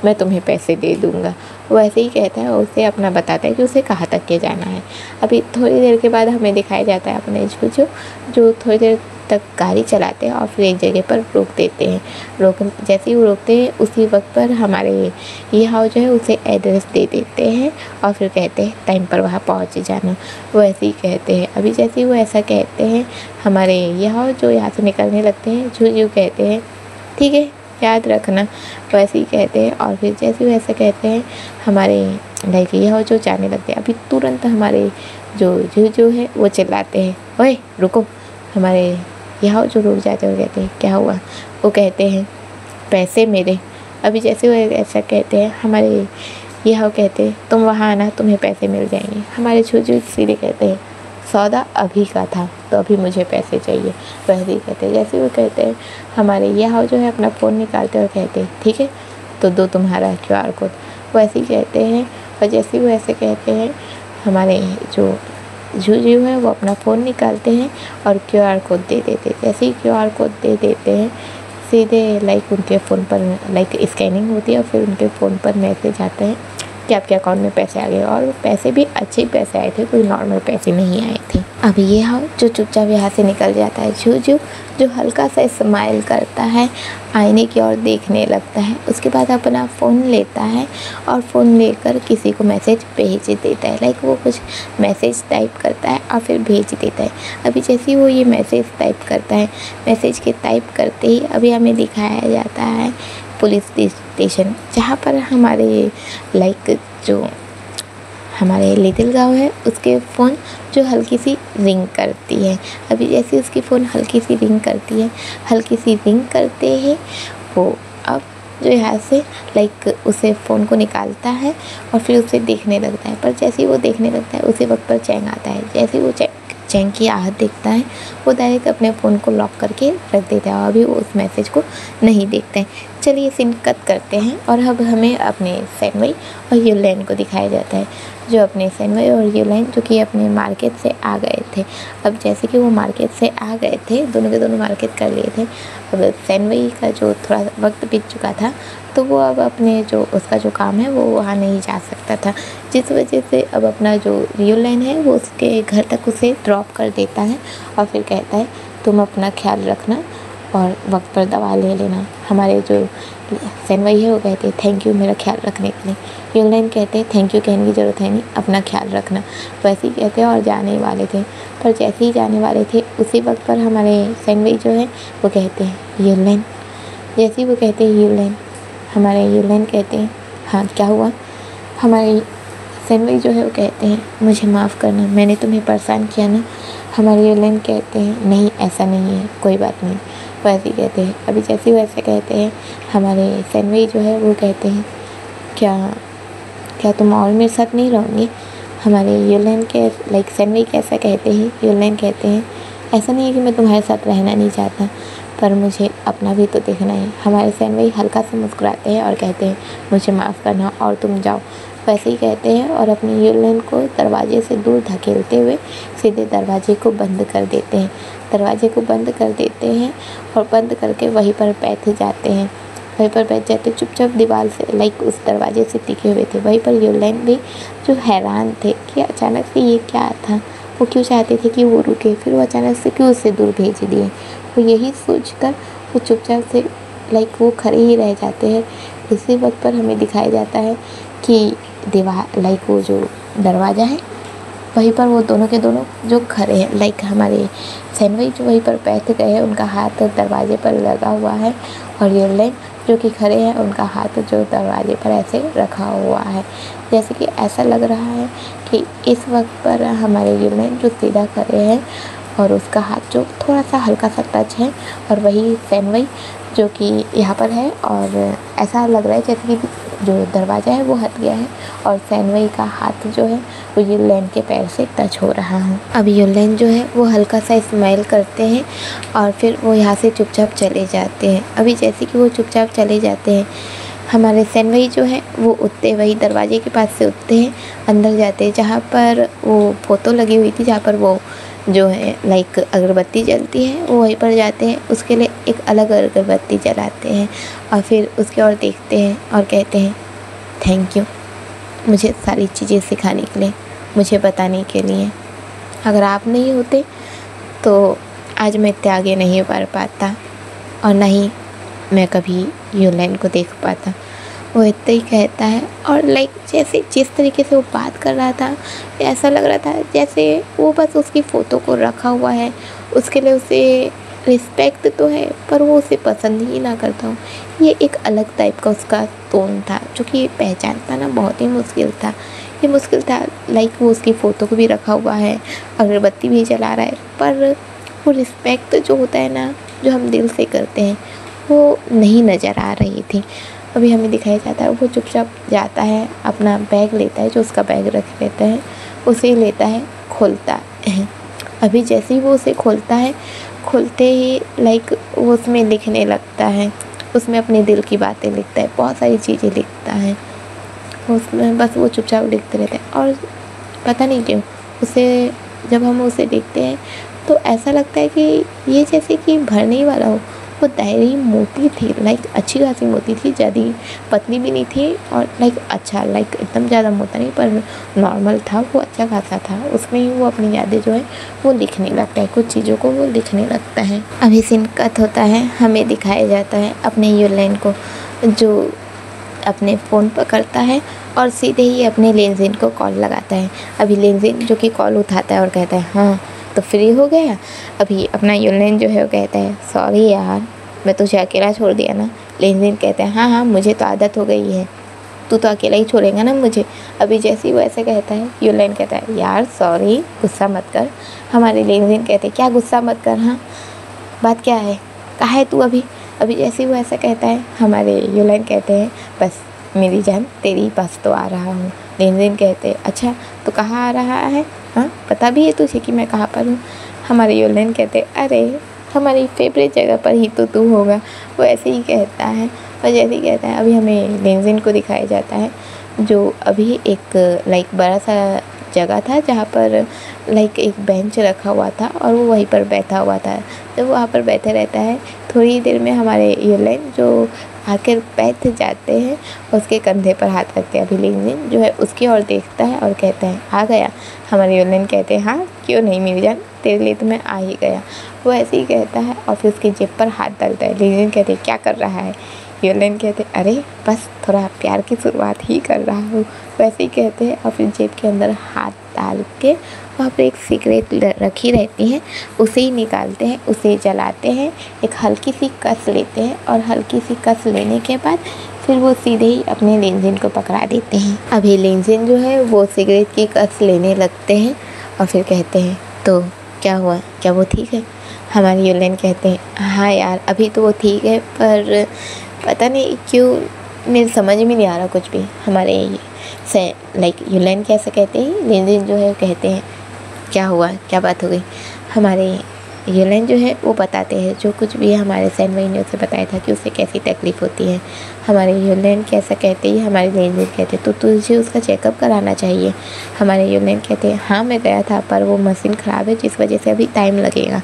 [SPEAKER 1] मैं तुम्हें पैसे दे दूँगा। वो ऐसे ही कहता है और उसे अपना बताता है कि उसे कहाँ तक के जाना है। अभी थोड़ी देर के बाद हमें दिखाया जाता है अपने झूझू जो थोड़ी देर तक गाड़ी चलाते हैं और फिर एक जगह पर रोक देते हैं। जैसे ही वो रोकते हैं उसी वक्त पर हमारे ये हाउ जो है उसे एड्रेस दे देते हैं और फिर कहते हैं टाइम पर वहाँ पहुँच जाना। वो ऐसे ही कहते हैं। अभी जैसे ही वो ऐसा कहते हैं हमारे ये हाउ जो यहाँ से निकलने लगते हैं, झूझू कहते हैं ठीक है याद रखना, वैसे ही कहते हैं। और फिर जैसे ही वैसे कहते हैं हमारे लाइक ये हो जो जाने लगते हैं। अभी तुरंत हमारे जो झूझू है वो चिल्लाते हैं ओए रुको। हमारे यहाँ जो रुक जाते हैं वो कहते हैं क्या हुआ। वो कहते हैं पैसे मेरे। अभी जैसे वो ऐसा कहते हैं हमारे यह कहते हैं तुम वहाँ आना तुम्हें पैसे मिल जाएंगे। हमारे झूझू सीधे कहते हैं सौदा अभी का था तो अभी मुझे पैसे चाहिए। वैसे ही कहते हैं। जैसे वो कहते हैं हमारे यह जो है अपना फ़ोन निकालते और कहते हैं ठीक है तो दो तुम्हारा QR कोड। वैसे ही कहते हैं। और जैसे ही वो ऐसे कहते हैं हमारे जो झूझू है वो अपना फ़ोन निकालते हैं और QR कोड दे देते हैं। जैसे ही QR कोड दे देते हैं सीधे लाइक उनके फ़ोन पर लाइक स्कैनिंग होती है और फिर उनके फ़ोन पर मैसेज आता है कि आपके अकाउंट में पैसे आ गए। और पैसे भी अच्छे पैसे आए थे, कोई नॉर्मल पैसे नहीं आए थे। अभी ये हाँ जो चुपचाप यहाँ से निकल जाता है झूझू जो हल्का सा स्माइल करता है, आईने की ओर देखने लगता है। उसके बाद अपना फ़ोन लेता है और फ़ोन लेकर किसी को मैसेज भेज देता है। लाइक वो कुछ मैसेज टाइप करता है और फिर भेज देता है। अभी जैसे ही वो ये मैसेज टाइप करता है, मैसेज के टाइप करते ही अभी हमें दिखाया जाता है पुलिस स्टेशन, जहाँ पर हमारे लाइक जो हमारे लिटिल गाँव है उसके फ़ोन जो हल्की सी रिंग करती है। अभी जैसे उसकी फ़ोन हल्की सी रिंग करती है, हल्की सी रिंग करते ही वो अब जो यहाँ से लाइक उसे फ़ोन को निकालता है और फिर उसे देखने लगता है। पर जैसे ही वो देखने लगता है उसी वक्त पर चैंग आता है। जैसे ही वो चैंग की आहट देखता है वो डायरेक्ट अपने फ़ोन को लॉक करके रख देता है और अभी वो उस मैसेज को नहीं देखते हैं। चलिए सीन कट करते हैं और अब हमें अपने सैनवई और यूलैन को दिखाया जाता है, जो अपने सैनवई और यूलैन जो कि अपने मार्केट से आ गए थे। अब जैसे कि वो मार्केट से आ गए थे, दोनों के दोनों मार्केट कर लिए थे। अब सैनवई का जो थोड़ा वक्त बीत चुका था तो वो अब अपने जो उसका जो काम है वो वहाँ नहीं जा सकता था, जिस वजह से अब अपना जो यूलैन है वो उसके घर तक उसे ड्रॉप कर देता है और फिर कहता है तुम अपना ख्याल रखना और वक्त पर दवा ले लेना। हमारे जो सैनवई है वो कहते हैं थैंक यू मेरा ख्याल रखने के लिए। यूलैन कहते हैं थैंक यू कहने की ज़रूरत है नहीं, अपना ख्याल रखना। वैसे ही कहते हैं और जाने वाले थे। पर जैसे ही जाने वाले थे उसी वक्त पर हमारे सैनवई जो है वो कहते हैं यूलैन। जैसे ही वो कहते हैं यूलैन, हमारे यूलैन कहते हैं हाँ क्या हुआ। हमारे सैनवई जो है वो कहते हैं मुझे माफ़ करना, मैंने तुम्हें परेशान किया ना। हमारे यूलैन कहते हैं नहीं ऐसा नहीं है, कोई बात नहीं। वैसे ही कहते हैं। अभी जैसे वैसे कहते हैं हमारे सैनवई जो है वो कहते हैं क्या तुम और मेरे साथ नहीं रहोगे। हमारे यूलैन के लाइक सैनवई कैसा कहते हैं, यूलैन कहते हैं ऐसा नहीं है कि मैं तुम्हारे साथ रहना नहीं चाहता, पर मुझे अपना भी तो देखना है। हमारे सैनवई हल्का सा मुस्कुराते हैं और कहते हैं मुझे माफ़ करना और तुम जाओ। वैसे ही कहते हैं और अपने यूलैन को दरवाजे से दूर धकेलते हुए सीधे दरवाजे को बंद कर देते हैं। दरवाजे को बंद कर देते हैं और बंद करके वहीं पर बैठ जाते हैं। वहीं पर बैठ जाते चुपचाप दीवार से लाइक उस दरवाजे से टिके हुए थे। वहीं पर यूलैन भी जो हैरान थे कि अचानक से ये क्या था, वो क्यों चाहते थे कि वो रुके, फिर वो अचानक से क्यों उससे दूर भेज दिए। वो यही सोचकर वो चुपचाप से लाइक वो खड़े ही रह जाते हैं। इसी वक्त पर हमें दिखाया जाता है कि दीवार लाइक वो जो दरवाज़ा है वहीं पर वो दोनों के दोनों जो खड़े हैं। लाइक हमारे सैनवई जो वहीं पर बैठ गए हैं, उनका हाथ दरवाजे पर लगा हुआ है और यूलैन जो कि खड़े हैं उनका हाथ जो दरवाजे पर ऐसे रखा हुआ है। जैसे कि ऐसा लग रहा है कि इस वक्त पर हमारे यूलैन जो सीधा खड़े हैं और उसका हाथ जो थोड़ा सा हल्का सा टच है, और वही सैनवई जो कि यहाँ पर है, और ऐसा लग रहा है जैसे कि जो दरवाज़ा है वो हट गया है और सैनवई का हाथ जो है वो युलेन के पैर से टच हो रहा है। अब युलेन जो है वो हल्का सा स्माइल करते हैं और फिर वो यहाँ से चुपचाप चले जाते हैं। अभी जैसे कि वो चुपचाप चले जाते हैं, हमारे सैनवई जो है वो उठते वही दरवाजे के पास से उठते हैं, अंदर जाते हैं जहाँ पर वो फ़ोटो लगी हुई थी, जहाँ पर वो जो है लाइक अगरबत्ती जलती है, वो वहीं पर जाते हैं, उसके लिए एक अलग अगरबत्ती जलाते हैं और फिर उसकी ओर देखते हैं और कहते हैं थैंक यू मुझे सारी चीज़ें सिखाने के लिए, मुझे बताने के लिए। अगर आप नहीं होते तो आज मैं इतने आगे नहीं बढ़ पाता और ना ही मैं कभी युलेन को देख पाता। वो इतना ही कहता है और लाइक जैसे जिस तरीके से वो बात कर रहा था, ऐसा लग रहा था जैसे वो बस उसकी फ़ोटो को रखा हुआ है, उसके लिए उसे रिस्पेक्ट तो है पर वो उसे पसंद ही ना करता हूँ। ये एक अलग टाइप का उसका टोन था जो कि पहचान पाना बहुत ही मुश्किल था। ये मुश्किल था लाइक वो उसकी फ़ोटो को भी रखा हुआ है, अगरबत्ती भी जला रहा है, पर वो रिस्पेक्ट जो होता है ना, जो हम दिल से करते हैं, वो नहीं नज़र आ रही थी। अभी हमें दिखाया जाता है वो चुपचाप जाता है, अपना बैग लेता है, जो उसका बैग रख लेता है, उसे लेता है, खोलता है। अभी जैसे ही वो उसे खोलता है, खोलते ही लाइक वो उसमें लिखने लगता है, उसमें अपने दिल की बातें लिखता है, बहुत सारी चीज़ें लिखता है उसमें। बस वो चुपचाप लिखते रहता है और पता नहीं क्यों उसे, जब हम उसे देखते हैं तो ऐसा लगता है कि ये जैसे कि भरने ही वाला हो। वो डायरी मोटी थी, लाइक अच्छी खासी मोटी थी, ज़्यादा पतली भी नहीं थी और लाइक अच्छा लाइक एकदम ज़्यादा मोटा नहीं पर नॉर्मल था, वो अच्छा खासा था। उसमें ही वो अपनी यादें जो है वो लिखने लगता है, कुछ चीज़ों को वो लिखने लगता है। अभी सीन कट होता है, हमें दिखाया जाता है अपने युलेन को जो अपने फ़ोन पकड़ता है और सीधे ही अपने लेनजिन को कॉल लगाता है। अभी लेनजिन जो कि कॉल उठाता है और कहता है हाँ तो फ्री हो गया। अभी अपना युलेन जो है वो कहता है सॉरी यार मैं तुझे अकेला छोड़ दिया ना। लेनजिन कहते हैं हाँ हाँ मुझे तो आदत हो गई है, तू तो अकेला ही छोड़ेगा ना मुझे। अभी जैसे ही वो ऐसे कहता है, युलेन कहता है यार सॉरी गुस्सा मत कर। हमारे लेनजिन कहते हैं क्या गुस्सा मत कर, हाँ बात क्या है, कहाँ है तू अभी। अभी जैसे ही वो ऐसा कहता है, हमारे युलेन कहते हैं बस मेरी जान तेरी पास तो आ रहा हूँ। लेनजिन कहते हैं अच्छा तो कहाँ आ रहा है, हाँ पता भी है तुझे कि मैं कहाँ पर हूँ। हमारे युलेन कहते अरे हमारी फेवरेट जगह पर ही तो तू होगा। वो ऐसे ही कहता है और जैसे ही कहता है अभी हमें लेनजिन को दिखाया जाता है जो अभी एक लाइक बड़ा सा जगह था जहाँ पर लाइक एक बेंच रखा हुआ था और वो वहीं पर बैठा हुआ था। जब वो वहाँ पर बैठा रहता है थोड़ी देर में हमारे युलेन जो आकर बैठ जाते हैं, उसके कंधे पर हाथ रखते हैं। अभी लेनजिन जो है उसकी ओर देखता है और कहता है आ गया। हमारे युलेन कहते हैं हाँ क्यों नहीं मेरी जान, तेरे लिए तो मैं आ ही गया। वो ऐसे ही कहता है और फिर उसके जेब पर हाथ डालता है। लेनजिन कहते क्या कर रहा है। युलेन कहते अरे बस थोड़ा प्यार की शुरुआत ही कर रहा हूँ। वैसे ही कहते हैं और फिर जेब के अंदर हाथ डाल के वहाँ पर एक सिगरेट रखी रहती है, उसे ही निकालते हैं, उसे जलाते हैं, एक हल्की सी कस लेते हैं और हल्की सी कस लेने के बाद फिर वो सीधे ही अपने लेनजिन को पकड़ा देते हैं। अभी लेनजिन जो है वो सिगरेट की कस लेने लगते हैं और फिर कहते हैं तो क्या हुआ, क्या वो ठीक है। हमारे युलेन कहते हैं हाँ यार अभी तो वो ठीक है पर पता नहीं क्यों मेरे समझ में नहीं आ रहा कुछ भी। हमारे से लाइक युलेन कैसे कहते हैं, लेनजिन जो है कहते हैं क्या हुआ, क्या बात हो गई। हमारे युलेन जो है वो बताते हैं जो कुछ भी हमारे सैनवई ने उसे बताया था कि उसे कैसी तकलीफ़ होती है। हमारे युलेन कैसा कहते ही हमारे लेनजिन कहते तो तुझे उसका चेकअप कराना चाहिए। हमारे युलेन कहते हैं हाँ मैं गया था पर वो मशीन ख़राब है जिस वजह से अभी टाइम लगेगा।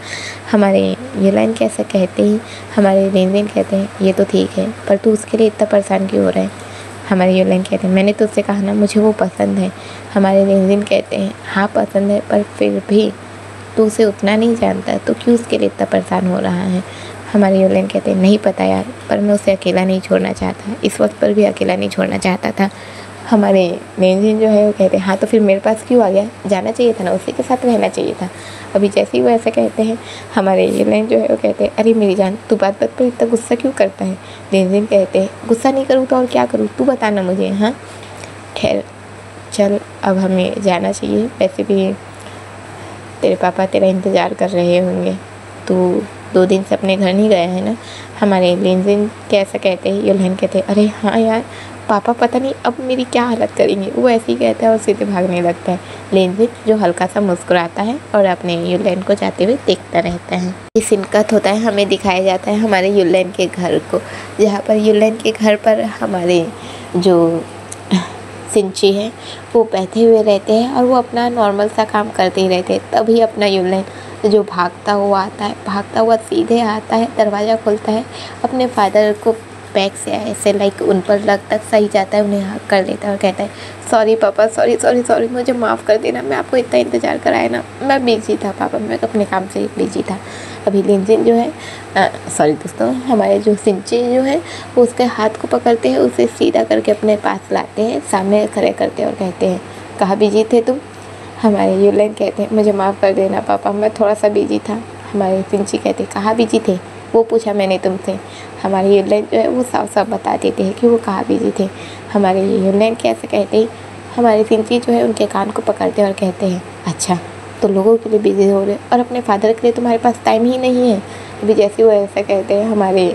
[SPEAKER 1] हमारे युलेन कैसा कहते ही हमारे लेनजिन कहते हैं ये तो ठीक है पर तू उसके लिए इतना परेशान क्यों हो रहा है। हमारे युलेन कहते हैं मैंने तो उससे कहा ना मुझे वो पसंद है। हमारे लेनजिन कहते हैं हाँ पसंद है पर फिर भी तो उसे उतना नहीं जानता तो क्यों उसके लिए इतना परेशान हो रहा है। हमारे युलेन कहते हैं नहीं पता यार पर मैं उसे अकेला नहीं छोड़ना चाहता, इस वक्त पर भी अकेला नहीं छोड़ना चाहता था। हमारे लेनजिन जो है वो कहते हैं हाँ तो फिर मेरे पास क्यों आ गया, जाना चाहिए था ना, उसी के साथ रहना चाहिए था। अभी जैसे ही वो ऐसा कहते हैं हमारे युलेन जो है वो कहते हैं अरे मेरी जान तू बात बात पर इतना गुस्सा क्यों करता है। लेनजिन कहते हैं गुस्सा नहीं करूँ तो और क्या करूँ, तू बताना मुझे। हाँ खैर चल अब हमें जाना चाहिए, वैसे भी तेरे पापा तेरा इंतज़ार कर रहे होंगे, तू 2 दिन से अपने घर नहीं गया है ना। हमारे लिनजिन कैसा कहते हैं, युलहन कहते हैं अरे हाँ यार पापा पता नहीं अब मेरी क्या हालत करेंगे। वो ऐसे ही कहता है और सीधे भागने लगता है। लिनजिन जो हल्का सा मुस्कुराता है और अपने युलहन को जाते हुए देखता रहता है। इस सीन कट होता है, हमें दिखाया जाता है हमारे युलहन के घर को, जहाँ पर युलहन के घर पर हमारे जो सिंची है वो बैठे हुए रहते हैं और वो अपना नॉर्मल सा काम करते ही रहते हैं। तभी अपना युलहन जो भागता हुआ आता है, भागता हुआ सीधे आता है, दरवाज़ा खोलता है, अपने फादर को बैग से ऐसे लाइक उन पर लग तक सही जाता है, उन्हें हक कर लेता है और कहता है सॉरी पापा, सॉरी सॉरी सॉरी, मुझे माफ़ कर देना, मैं आपको इतना इंतज़ार कराया ना, मैं बिजी था पापा, मैं अपने काम से बिजी था। अभी लिनजिन जो है सॉरी दोस्तों, हमारे जो सिंची जो है वो उसके हाथ को पकड़ते हैं, उसे सीधा करके अपने पास लाते हैं, सामने खड़े करते हैं और कहते हैं कहाँ बिजी थे तुम। हमारे युलहन कहते हैं मुझे माफ़ कर देना पापा, मैं थोड़ा सा बिजी था। हमारे सिंची कहते हैं कहाँ बिजी थे, वो पूछा मैंने तुमसे। हमारे युलहन जो है वो साफ साफ बता देते हैं कि वो कहाँ बिजी थे। हमारे युलहन कैसे कहते हैं, हमारे सिंची जो है उनके कान को पकड़ते हैं और कहते हैं अच्छा तो लोगों के लिए बिजी हो रहे और अपने फादर के लिए तुम्हारे पास टाइम ही नहीं है। अभी जैसे वो ऐसा कहते हैं, हमारे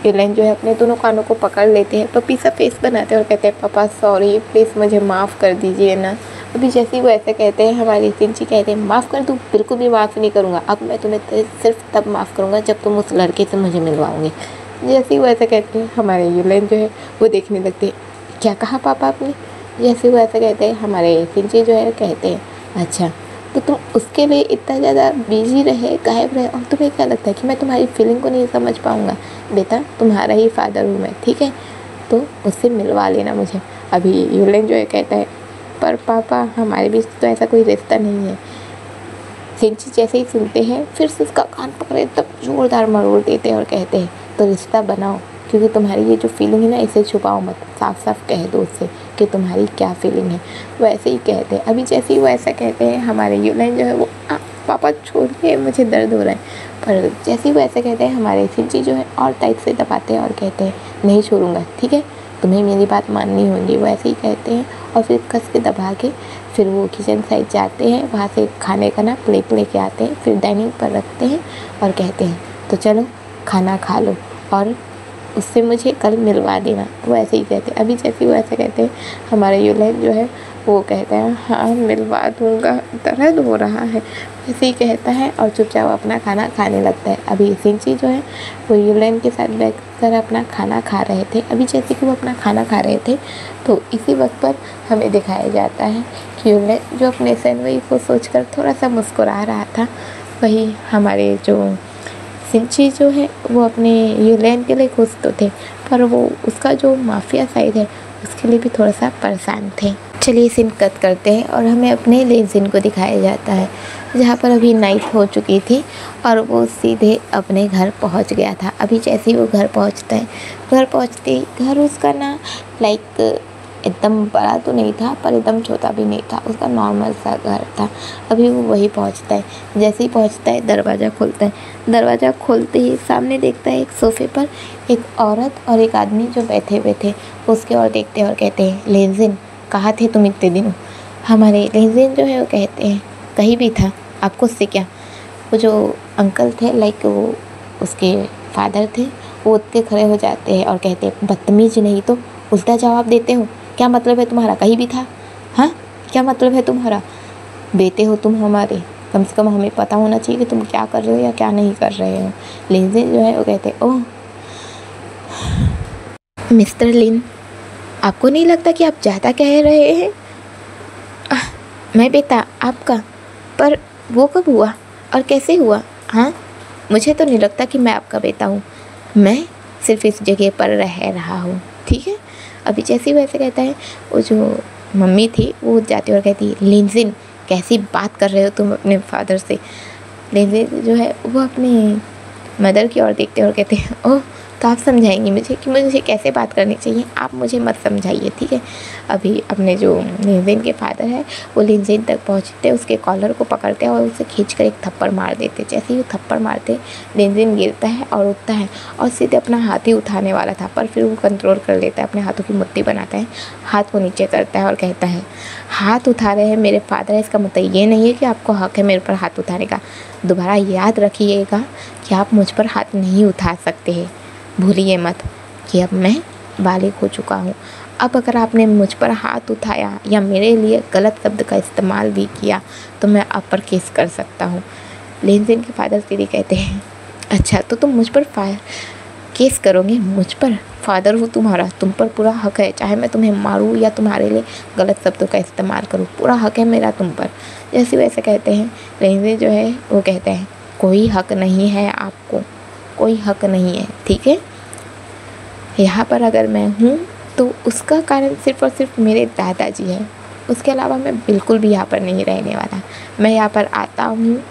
[SPEAKER 1] युलहन जो है अपने दोनों कानों को पकड़ लेते हैं, पपी सा फेस बनाते हैं और कहते हैं पापा सॉरी, प्लीज़ मुझे माफ़ कर दीजिए ना। अभी जैसे ही वो ऐसे कहते हैं, हमारी सिंची कहते हैं माफ़ कर दूँ, बिल्कुल भी माफ़ नहीं करूँगा, अब मैं तुम्हें सिर्फ तब माफ़ करूँगा जब तुम उस लड़के से मुझे मिलवाओगे। जैसे ही वो ऐसा कहते हैं, हमारे युलहन जो है वो देखने लगते हैं क्या कहा पापा आपने। जैसे वो ऐसा कहते हैं, हमारे सिंची जो है कहते हैं अच्छा तो तुम उसके लिए इतना ज़्यादा बिजी रहे, गायब रहे, और तुम्हें क्या लगता है कि मैं तुम्हारी फीलिंग को नहीं समझ पाऊँगा। बेटा तुम्हारा ही फादर हूँ मैं, ठीक है, तो उससे मिलवा लेना मुझे। अभी युलहन जो है कहता है पर पापा हमारे बीच तो ऐसा कोई रिश्ता नहीं है। सिंची जैसे ही सुनते हैं फिर से उसका कान पकड़े तब जोरदार मरोड़ देते हैं और कहते हैं तो रिश्ता बनाओ, क्योंकि तुम्हारी ये जो फीलिंग है ना इसे छुपाओ मत, साफ साफ कह दो उससे कि तुम्हारी क्या फीलिंग है। वैसे ही कहते हैं। अभी जैसे ही वो ऐसा कहते हैं, हमारे युलहन जो है वो पापा छोड़िए मुझे दर्द हो रहा है, पर जैसे ही वो ऐसा कहते हैं, हमारे सिंची जो है और टाइट से दबाते हैं और कहते हैं नहीं छोड़ूंगा, ठीक है, तुम्हें मेरी बात माननी होगी। वो ऐसे ही कहते हैं और फिर कस के दबा के फिर वो किचन साइड जाते हैं, वहाँ से खाने का ना प्लेट लेके आते हैं, फिर डाइनिंग पर रखते हैं और कहते हैं तो चलो खाना खा लो और उससे मुझे कल मिलवा देना। वो ऐसे ही कहते हैं। अभी जैसे वो ऐसे कहते हैं, हमारा युलहन जो है वो कहता है हाँ मिलवा दूँगा, दर्द हो रहा है, ऐसे ही कहता है और चुपचाप अपना खाना खाने लगता है। अभी सिंची जो है वो युलहन के साथ बैठकर अपना खाना खा रहे थे। अभी जैसे कि वो अपना खाना खा रहे थे तो इसी वक्त पर हमें दिखाया जाता है कि युलहन जो अपने सैंडविच को सोचकर थोड़ा सा मुस्कुरा रहा था, वही हमारे जो सिंची जो है वो अपने युलहन के लिए खुश तो थे, पर वो उसका जो माफिया साइड है उसके लिए भी थोड़ा सा परेशान थे। चलिए सीन कट करते हैं और हमें अपने लिनजिन को दिखाया जाता है, जहाँ पर अभी नाइट हो चुकी थी और वो सीधे अपने घर पहुँच गया था। अभी जैसे ही वो घर पहुँचता है, घर पहुँचते ही घर उसका ना लाइक एकदम बड़ा तो नहीं था पर एकदम छोटा भी नहीं था, उसका नॉर्मल सा घर था। अभी वो वही पहुंचता है, जैसे ही पहुंचता है दरवाज़ा खोलता है, दरवाज़ा खोलते ही सामने देखता है एक सोफ़े पर एक औरत और एक आदमी जो बैठे हुए थे। उसके और देखते हैं और कहते हैं लिनजिन कहाँ थे तुम इतने दिनों। हमारे लिनजिन जो है वो कहते हैं कहीं भी था, आपको उससे क्या। वो जो अंकल थे लाइक वो उसके फादर थे, वो उठ के खड़े हो जाते हैं और कहते हैं बदतमीज नहीं तो उल्टा जवाब देते हो, क्या मतलब है तुम्हारा, कहीं भी था, हाँ क्या मतलब है तुम्हारा, बेटे हो तुम हमारे, कम से कम हमें पता होना चाहिए कि तुम क्या कर रहे हो या क्या नहीं कर रहे हो। लिनजिन जो है वो कहते ओह मिस्टर लिन, आपको नहीं लगता कि आप ज़्यादा कह रहे हैं। मैं बेटा आपका, पर वो कब हुआ और कैसे हुआ। हाँ मुझे तो नहीं लगता कि मैं आपका बेटा हूँ, मैं सिर्फ इस जगह पर रह रहा हूँ, ठीक है। अभी जैसे ही वैसे कहता है, वो जो मम्मी थी वो जाती और कहती है लिनजिन कैसी बात कर रहे हो तुम अपने फादर से। लिनजिन जो है वो अपनी मदर की ओर देखते और कहते हैं ओह तो आप समझाएंगे मुझे कि मुझे कैसे बात करनी चाहिए, आप मुझे मत समझाइए, ठीक है। अभी अपने जो लिनज़ेन के फादर है वो लिनज़ेन तक पहुँचते, उसके कॉलर को पकड़ते हैं और उसे खींचकर एक थप्पड़ मार देते। जैसे ही वो थप्पड़ मारते लिनज़ेन गिरता है और उठता है और सीधे अपना हाथ ही उठाने वाला था, पर फिर वो कंट्रोल कर लेता है, अपने हाथों की मुट्ठी बनाता है, हाथ को नीचे करता है और कहता है हाथ उठा रहे हैं मेरे फादर है, इसका मतलब ये नहीं है कि आपको हक है मेरे पर हाथ उठाने का। दोबारा याद रखिएगा कि आप मुझ पर हाथ नहीं उठा सकते हैं। भूलिए मत कि अब मैं बालिग हो चुका हूँ। अब अगर आपने मुझ पर हाथ उठाया या मेरे लिए गलत शब्द का इस्तेमाल भी किया तो मैं आप पर केस कर सकता हूँ। लिनज़ेन के फादर सीधे कहते हैं अच्छा तो तुम मुझ पर केस करोगे? मुझ पर? फादर हूँ तुम्हारा, तुम पर पूरा हक है, चाहे मैं तुम्हें मारूँ या तुम्हारे लिए गलत शब्दों का इस्तेमाल करूँ, पूरा हक है मेरा तुम पर। जैसे वैसे कहते हैं लिनज़ेन जो है वो कहते हैं कोई हक नहीं है आपको, कोई हक नहीं है, ठीक है। यहाँ पर अगर मैं हूँ तो उसका कारण सिर्फ़ और सिर्फ मेरे दादाजी है, उसके अलावा मैं बिल्कुल भी यहाँ पर नहीं रहने वाला। मैं यहाँ पर आता हूँ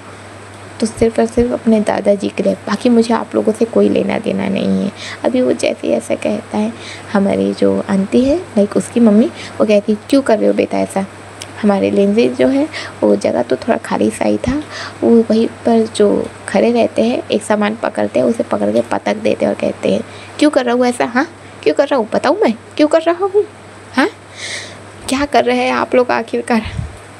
[SPEAKER 1] तो सिर्फ़ और सिर्फ अपने दादाजी के लिए, बाकी मुझे आप लोगों से कोई लेना देना नहीं है। अभी वो जैसे ऐसा कहता है, हमारी जो आंटी है लाइक उसकी मम्मी, वो कहती क्यों कर रहे हो बेटा ऐसा। हमारे लिनज़ेन जो है वो जगह तो थोड़ा खाली सा ही था, वो वहीं पर जो खड़े रहते हैं एक सामान पकड़ते हैं, उसे पकड़ के पटक देते हैं और कहते हैं क्यों कर रहा हूँ ऐसा, हाँ क्यों कर रहा हूँ, बताऊँ मैं क्यों कर रहा हूँ, हाँ क्या कर रहे हैं आप लोग आखिरकार।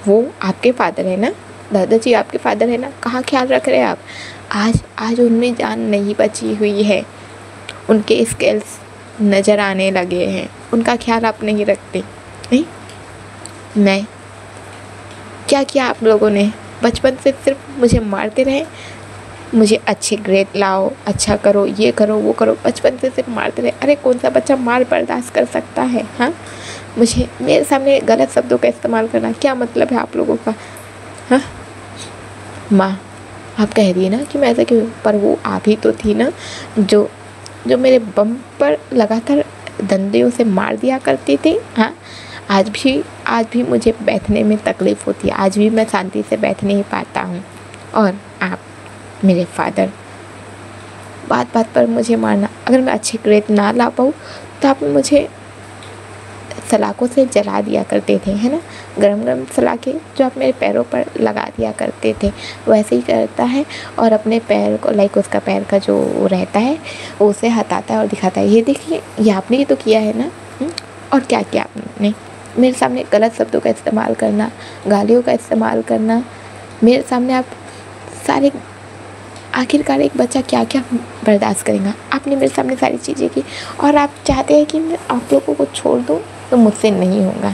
[SPEAKER 1] वो आपके फादर है ना, दादाजी आपके फादर है ना, कहाँ ख्याल रख रहे हैं आप। आज उनमें जान नहीं बची हुई है, उनके स्केल्स नज़र आने लगे हैं, उनका ख्याल आप नहीं रखते। नहीं, मैं क्या किया आप लोगों ने, बचपन से सिर्फ मुझे मारते रहे, मुझे अच्छे ग्रेड लाओ, अच्छा करो, ये करो वो करो, बचपन से सिर्फ मारते रहे। अरे कौन सा बच्चा मार बर्दाश्त कर सकता है, हाँ। मुझे मेरे सामने गलत शब्दों का इस्तेमाल करना क्या मतलब है आप लोगों का, हाँ। माँ आप कह रही है ना कि मैं ऐसा क्यों, पर वो आप ही तो थी ना जो मेरे बम पर लगातार डंडियों से मार दिया करती थी, हाँ। आज भी मुझे बैठने में तकलीफ़ होती है, आज भी मैं शांति से बैठ नहीं पाता हूँ। और आप मेरे फादर बात बात पर मुझे मारना, अगर मैं अच्छे ग्रेड ना ला पाऊँ तो आप मुझे सलाखों से जला दिया करते थे, है ना, गरम गरम सलाखें जो आप मेरे पैरों पर लगा दिया करते थे, वैसे ही करता है और अपने पैर को लाइक उसका पैर का जो रहता है वो उसे हटाता है और दिखाता है ये देखिए ये आपने ही तो किया है ना। और क्या किया आपने, मेरे सामने गलत शब्दों का इस्तेमाल करना, गालियों का इस्तेमाल करना, मेरे सामने आप सारे, आखिरकार एक बच्चा क्या क्या बर्दाश्त करेगा। आपने मेरे सामने सारी चीज़ें की और आप चाहते हैं कि मैं आप लोगों को छोड़ दूँ, तो मुझसे नहीं होगा।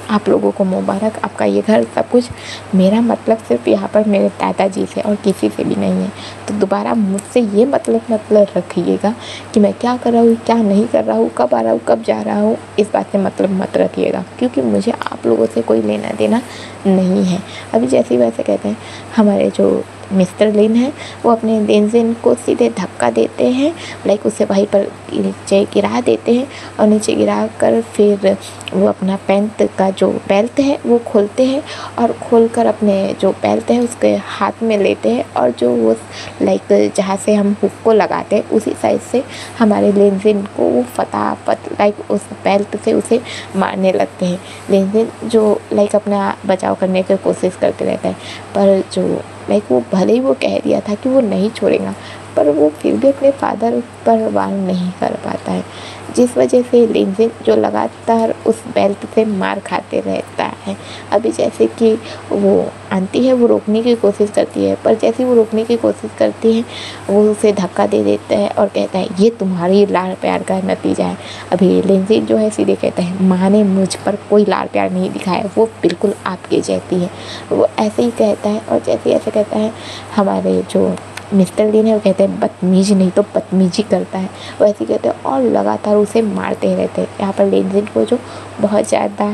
[SPEAKER 1] आप लोगों को मुबारक, आपका ये घर सब कुछ, मेरा मतलब सिर्फ यहाँ पर मेरे दादाजी से और किसी से भी नहीं है। तो दोबारा मुझसे ये मतलब रखिएगा कि मैं क्या कर रहा हूँ क्या नहीं कर रहा हूँ, कब आ रहा हूँ कब जा रहा हूँ, इस बात से मतलब मत रखिएगा, क्योंकि मुझे आप लोगों से कोई लेना देना नहीं है। अभी जैसे ही वैसे कहते हैं, हमारे जो मिस्टर लिन है वो अपने लिनज़ेन को सीधे धक्का देते हैं, लाइक उसे वहीं पर नीचे गिरा देते हैं और नीचे गिरा कर फिर वो अपना पैंट का जो बेल्ट है वो खोलते हैं और खोलकर अपने जो बेल्ट है उसके हाथ में लेते हैं और जो वो लाइक जहाँ से हम हुक को लगाते हैं उसी साइड से हमारे लिनज़ेन को वो फटाफट लाइक उस बेल्ट से उसे मारने लगते हैं। लिनज़ेन जो लाइक अपना बचाव करने की कोशिश करते रहता है, पर जो लाइक वो भले ही वो कह दिया था कि वो नहीं छोड़ेगा, पर वो फिर भी अपने फादर पर वार नहीं कर पाता है, जिस वजह से लिनज़ेन जो लगातार उस बेल्ट से मार खाते रहता है। अभी जैसे कि वो आंटी है वो रोकने की कोशिश करती है, पर जैसे वो रोकने की कोशिश करती है वो उसे धक्का दे देता है और कहता है ये तुम्हारी लाड़ प्यार का नतीजा है। अभी लिनज़ेन जो है सीधे कहता है माँ ने मुझ पर कोई लाड़ प्यार नहीं दिखाया, वो बिल्कुल आपके जैसी है, वो ऐसे ही कहता है। और जैसे ऐसे कहता है हमारे जो मिस्टर लिन है वो कहते हैं बदतमीज़ नहीं तो बदतमीज़ी करता है, वैसे कहते हैं और लगातार उसे मारते रहते हैं। यहाँ पर लिनज़ेन को जो बहुत ज़्यादा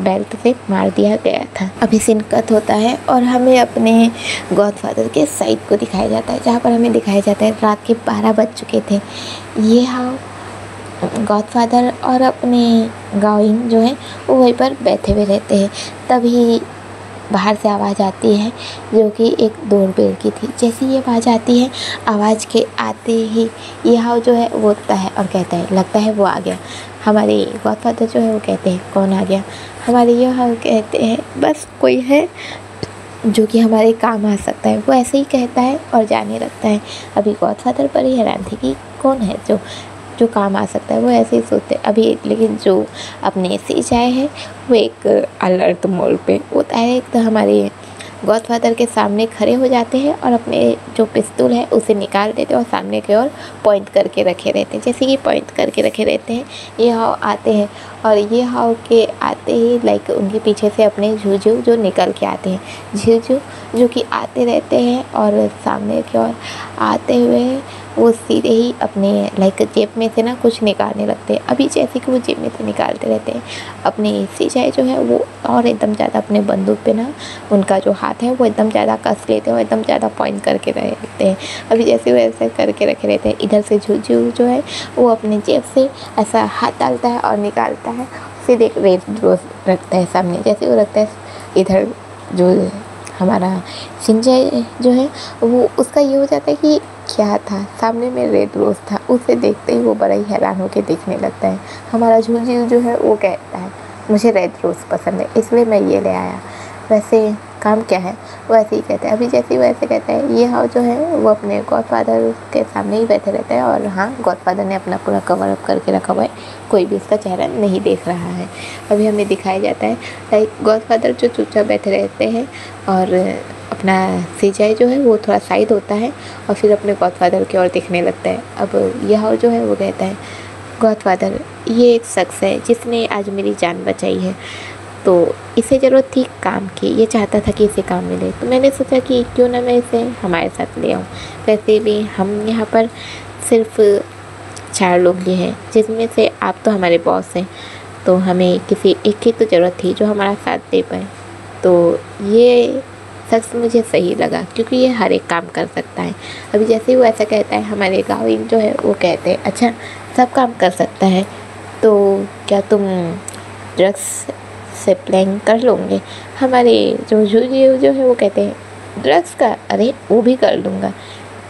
[SPEAKER 1] बेल्ट से मार दिया गया था। अभी सीन कट होता है और हमें अपने गॉडफादर के साइड को दिखाया जाता है, जहाँ पर हमें दिखाया जाता है रात के 12 बज चुके थे। ये हाँ गॉडफादर और अपने गाविन जो है वो वहीं पर बैठे हुए रहते हैं। तभी बाहर से आवाज़ आती है जो कि एक डोरबेल की थी। जैसे ये आवाज़ आती है, आवाज़ के आते ही ये हाउ जो है वो उठता है और कहता है लगता है वो आ गया। हमारे गॉडफादर जो है वो कहते हैं कौन आ गया? हमारे ये हाउ कहते हैं बस कोई है जो कि हमारे काम आ सकता है। वो ऐसे ही कहता है और जाने लगता है। अभी गॉडफादर पर ही हैरान थे कि कौन है जो काम आ सकता है। वो ऐसे ही सोचते अभी, लेकिन जो अपने से जाए है वो एक अलर्ट मोड पे होता है। तो हमारे गॉडफादर के सामने खड़े हो जाते हैं और अपने जो पिस्तौल है उसे निकाल देते हैं और सामने की ओर पॉइंट करके रखे रहते हैं। जैसे कि पॉइंट करके रखे रहते हैं, ये हाउ आते हैं और ये हाउ के आते ही लाइक उनके पीछे से अपने झुझु जो निकल के आते हैं। झुझु जो कि आते रहते हैं और सामने की ओर आते हुए वो सीधे ही अपने लाइक जेब में से ना कुछ निकालने लगते हैं। अभी जैसे कि वो जेब में से निकालते रहते हैं, अपने सीजाई जो है वो और एकदम ज़्यादा अपने बंदूक पे ना उनका जो हाथ है वो एकदम ज़्यादा कस लेते हैं और एकदम ज़्यादा पॉइंट करके रहते हैं। अभी जैसे वो ऐसे करके रखे रहते हैं, इधर से झुझु जो है वो अपने जेब से ऐसा हाथ डालता है और निकालता है, सीधे एक रेड रोज़ रखता है सामने। जैसे वो रखता है, इधर जो हमारा सिंजय जो है वो उसका ये हो जाता है कि क्या था, सामने में रेड रोज़ था। उसे देखते ही वो बड़ा ही हैरान होकर देखने लगता है। हमारा झुझु जो है वो कहता है मुझे रेड रोज़ पसंद है इसलिए मैं ये ले आया, वैसे काम क्या है? वो ऐसे ही कहता है। अभी जैसे ही वो ऐसे कहता है, ये हाउ जो है वो अपने गॉडफादर के सामने ही बैठे रहता है और हाँ, गॉडफादर ने अपना पूरा कवर अप करके रखा हुआ है, कोई भी उसका चेहरा नहीं देख रहा है। अभी हमें दिखाया जाता है लाइक गॉडफादर जो चुपचाप बैठे रहते हैं और अपना सीजाई जो है वो थोड़ा साइड होता है और फिर अपने गॉडफादर की ओर देखने लगता है। अब यह हाउ जो है वो कहता है गॉडफादर ये एक शख्स है जिसने आज मेरी जान बचाई है, तो इसे ज़रूरत थी काम की, ये चाहता था कि इसे काम मिले, तो मैंने सोचा कि क्यों ना मैं इसे हमारे साथ ले आऊँ। वैसे भी हम यहाँ पर सिर्फ 4 लोग ही हैं, जिसमें से आप तो हमारे बॉस हैं, तो हमें किसी एक की तो ज़रूरत थी जो हमारा साथ दे पाए। तो ये शख्स मुझे सही लगा क्योंकि ये हर एक काम कर सकता है। अभी जैसे ही वो ऐसा कहता है, हमारे गाँव जो है वो कहते हैं अच्छा सब काम कर सकता है, तो क्या तुम ड्रग्स से प्लान कर लोगे? हमारे जो जो है वो कहते हैं ड्रग्स का, अरे वो भी कर लूँगा।